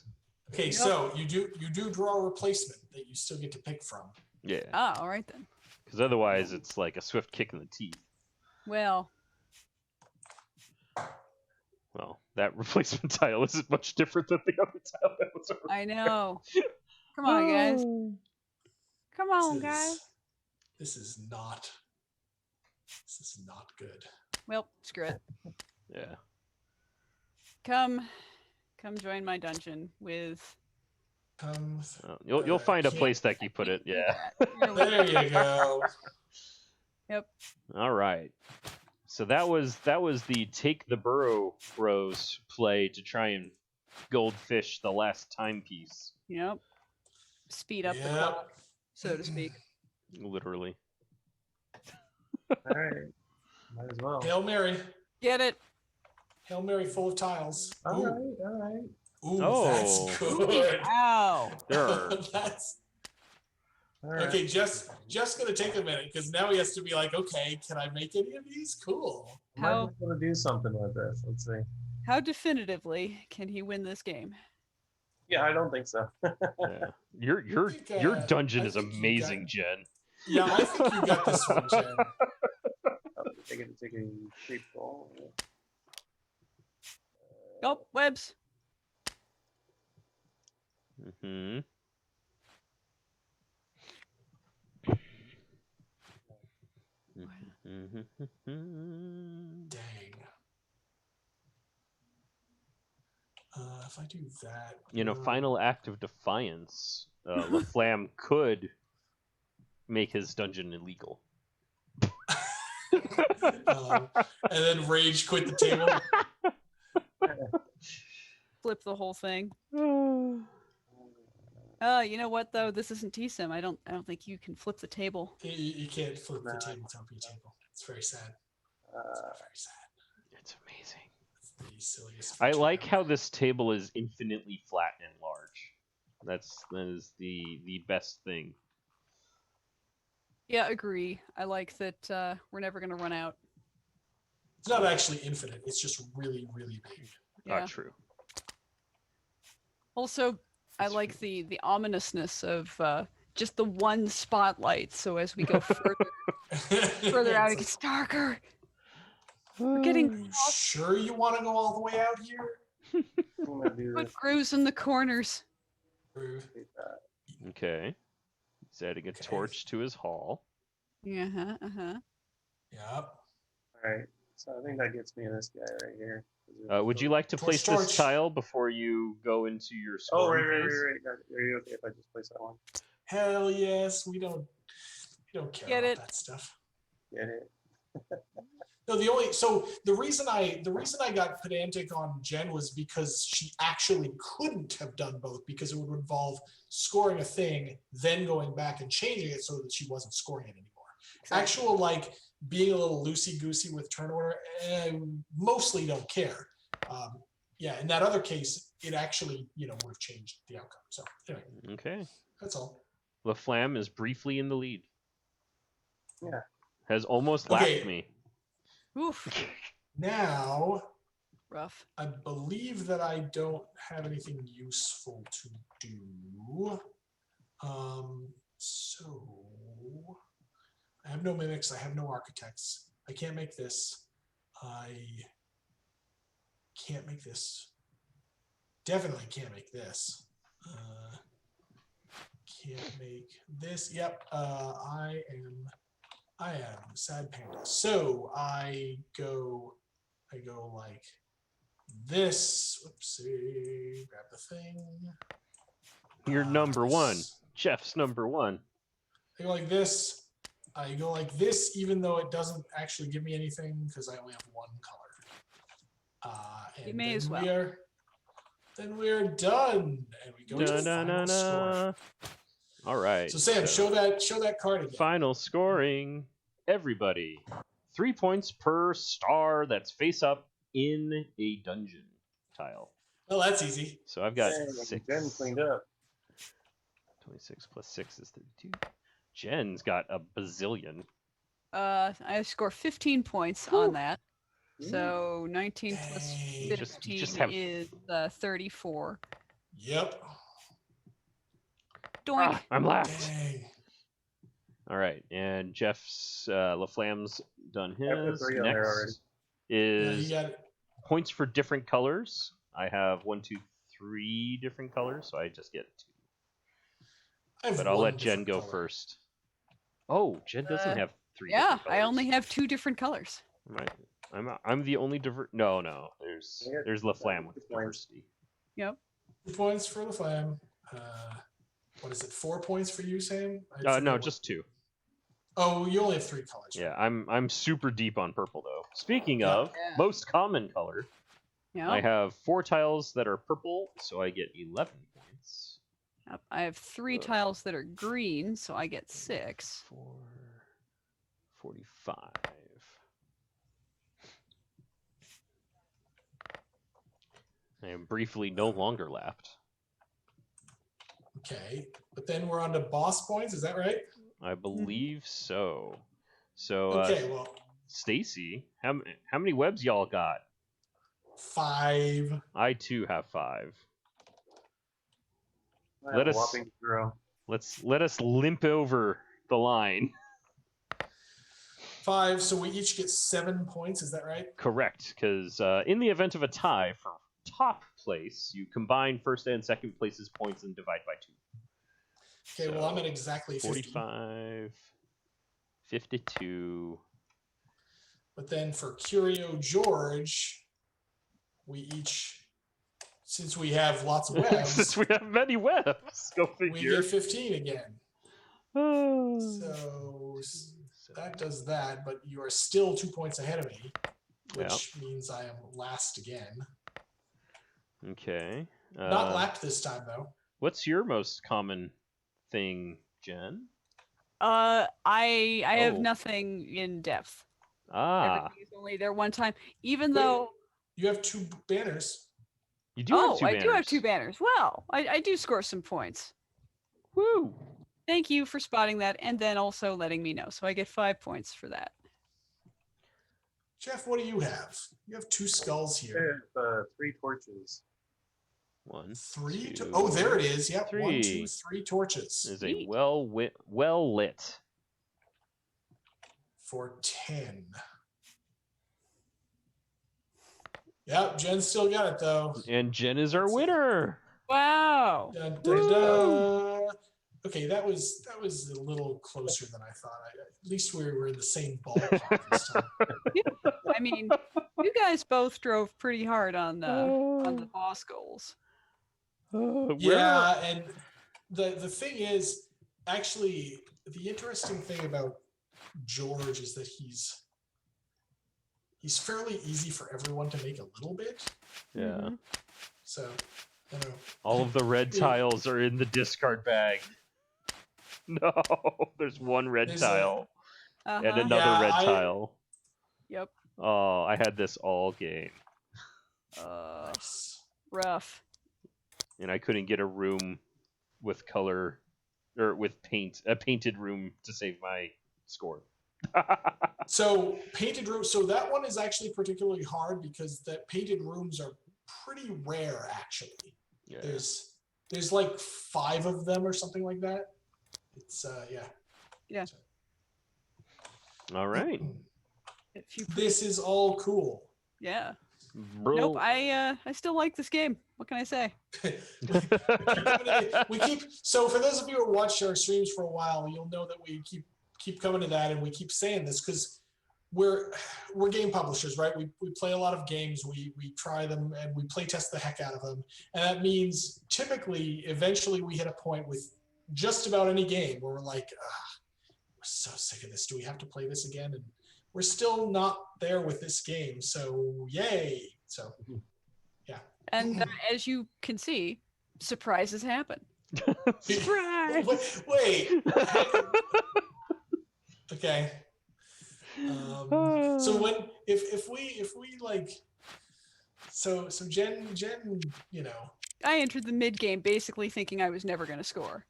Okay, Yep. so you do draw a replacement that you still get to pick from. Yeah, Ah, all right then. because otherwise it's like a swift kick in the teeth. Well, Well, that replacement tile isn't much different than the other tile that was over. I know. Come on, guys. Come on, This guys. is, this is not good. Well, screw it. Yeah. Come join my dungeon with. You'll find a can't- place that you put it. Yeah. There you go. Yep. All right. So that was the Take the Burrow Bros play to try and goldfish the last timepiece, Yep. Speed up the Yep. clock, so to speak. literally. All right. Might as well. Hail Mary. Get it? Hail Mary full of tiles. All Ooh. right. All right. Ooh, Oh. that's good. Ow. There are That's All right. okay. Just gonna take a minute because now he has to be like, okay, can I make any of these? Cool. I might How- be able to do something with this. Let's see. How definitively can he win this game? Yeah, I don't think so. Yeah. Your think, your dungeon I is think you amazing, got- Jen. Yeah, I think you got this one, Jen. I get to take a creep ball. Oh, webs. Mm-hmm. Dang. if I do that, In a final act of defiance, LaFlamme could make his dungeon illegal. and then rage quit the table. Flip the whole thing. You know what though? This isn't TSIM. I don't think you can flip the table. You can't flip the tabletop table. It's very sad. It's very sad. It's amazing. It's the silliest. I feature like ever. how this table is infinitely flat and large. That is the best thing. Yeah, agree. I like that we're never gonna run out. It's not actually infinite. It's just really, really big. Yeah. True. Also, I That's like true. the ominousness of just the one spotlight. So as we go further out, it It's gets darker. We're getting like, are you sure you want to go all the way out here? I'm gonna do put this. grooves in the corners. Okay. He's adding a Okay. torch to his hall. Yep. Yep. Alright, so I think that gets me this guy right here. Would you like to Torch, place torch. this tile before you go into your Oh, scoring right. phase? Are you okay if I just place that one? Hell yes. We don't care Get about it. that stuff. Get it? No, the reason I got pedantic on Jen was because she actually couldn't have done both because it would involve scoring a thing, then going back and changing it so that she wasn't scoring it anymore. Actual like being a little loosey goosey with turn order, mostly don't care. Yeah, in that other case, it actually would have changed the outcome. So anyway, Okay. that's all. LaFlamme is briefly in the lead. Yeah. Has almost Okay. lapped me. Oof. Now Rough. I believe that I don't have anything useful to do. So I have no mimics. I have no architects. I can't make this. I can't make this. Definitely can't make this. Can't make this. Yep. I am sad panda. So I go like this. Whoopsie. Grab the thing. You're number one. This. Jeff's number one. I go like this. I go like this, even though it doesn't actually give me anything because I only have one color. And You may then as well. Then we're done, and we go to final score. All right. So Sam, show that card again. Final scoring. Everybody. 3 points per star that's face up in a dungeon tile. Well, that's easy. So I've got Dang, 6. Jen cleaned up. 26 plus 6 is 32. Jen's got a bazillion. I score 15 points on that. So 19 plus Dang. You 15 just have- is 34. Yep. Doink. I'm left. Dang. All right, and Jeff's LaFlamme's done I put his. 3 on there already. Next Yeah, is you got it. points for different colors. I have 1, 2, 3 different colors, so I just get 2. I have But I'll one let Jen different go color. first. Oh, Jen doesn't have 3. Yeah, different I colors. only have 2 different colors. I'm the only No. There's LaFlamme with Good points. diversity. Yep. 2 points for the Flam. What is it? 4 points for you, Sam? I forget No, what- just 2. Oh, you only have 3 colors. Yeah, I'm super deep on purple though. Speaking Yeah. of Yeah. most common color, Yep. I have 4 tiles that are purple, so I get 11 points. Yep. I have 3 Ugh. tiles that are green, so I get 6. 4, 45. I am briefly no longer lapped. Okay, but then we're on to boss points. Is that right? I believe so. So, Okay, well, Stacy, how many webs y'all got? 5. I too have 5. I have Let a us- whopping 0. Let us limp over the line. 5. So we each get 7 points. Is that right? Correct, because in the event of a tie for top place, you combine first and second place's points and divide by 2. Okay, well, I'm So, at exactly 50. 45, 52. But then for Curio George, we each since we have lots of webs, Since we have many webs, go we figure. get 15 again. So that does that, but you are still 2 points ahead of me, which means I am last again. Okay. Not lapped this time, though. What's your most common thing, Jen? I have Oh. nothing in depth. Ah, Everything is only there one time. Even Wait. though You have 2 banners. you do have two I banners. do have 2 banners. Well, I do score some points. Woo! Thank you for spotting that and then also letting me know. So I get 5 points for that. Jeff, what do you have? You have 2 skulls here. I have 3 torches. 1, 3? two, Oh, there it is. Yep. 3. 1, 2, 3 torches Is a Neat. well lit. for 10. Yep, Jen still got it though. And Jen is our winner. Wow. Dun, dun, dun. Okay, that was a little closer than I thought. At least we were in the same ballpark this time. I mean, you guys both drove pretty hard on the boss goals. Yeah, and the thing is, actually, the interesting thing about George is that he's fairly easy for everyone to make a little bit. Yeah. Mhm. So, you know, All of the red tiles are in the discard bag. No, there's one red There's tile Uh-huh. and another Yeah, red tile. Yep. Oh, I had this all game, nice. Rough. and I couldn't get a room with color or with paint, a painted room to save my score. So painted rooms. So that one is actually particularly hard because the painted rooms are pretty rare. Actually, Yeah. there's like 5 of them or something like that. It's yeah. Yeah. All right. If you This is all cool. yeah. Bro. Nope. I still like this game. What can I say? we keep so for those of you who watch our streams for a while, you'll know that we keep coming to that, and we keep saying this because we're game publishers, right? We play a lot of games, we try them, and we play test the heck out of them, and that means typically eventually we hit a point with just about any game where we're like, we're so sick of this, do we have to play this again? And we're still not there with this game, so yay. So yeah. And as you can see, surprises happen. Surprise! Wait. Okay. So when if we like so Jen, you know. I entered the mid game basically thinking I was never going to score.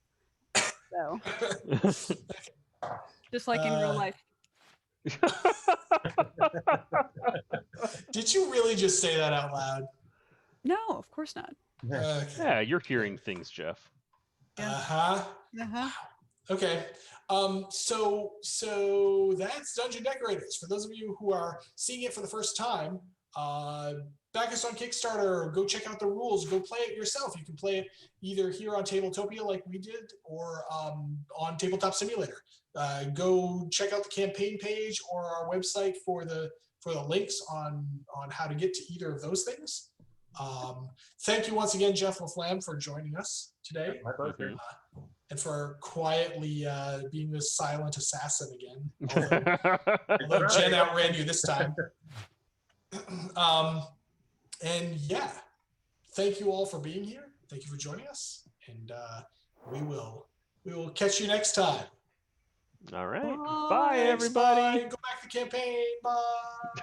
So just like in real life. Did you really just say that out loud? No, of course not. Okay. Yeah, you're hearing things, Jeff. Uh-huh. Uh-huh. Okay. So that's Dungeon Decorators. For those of you who are seeing it for the first time, back us on Kickstarter. Go check out the rules. Go play it yourself. You can play it either here on Tabletopia like we did, or on Tabletop Simulator. Go check out the campaign page or our website for the links on how to get to either of those things. Thank you once again, Jeff LaFlamme, for joining us today. My pleasure. And for quietly being this silent assassin again. Although Jen outran you this time. And yeah, thank you all for being here. Thank you for joining us. And we will catch you next time. All right. Bye. Bye, Thanks, everybody. bye. Go back to the campaign. Bye.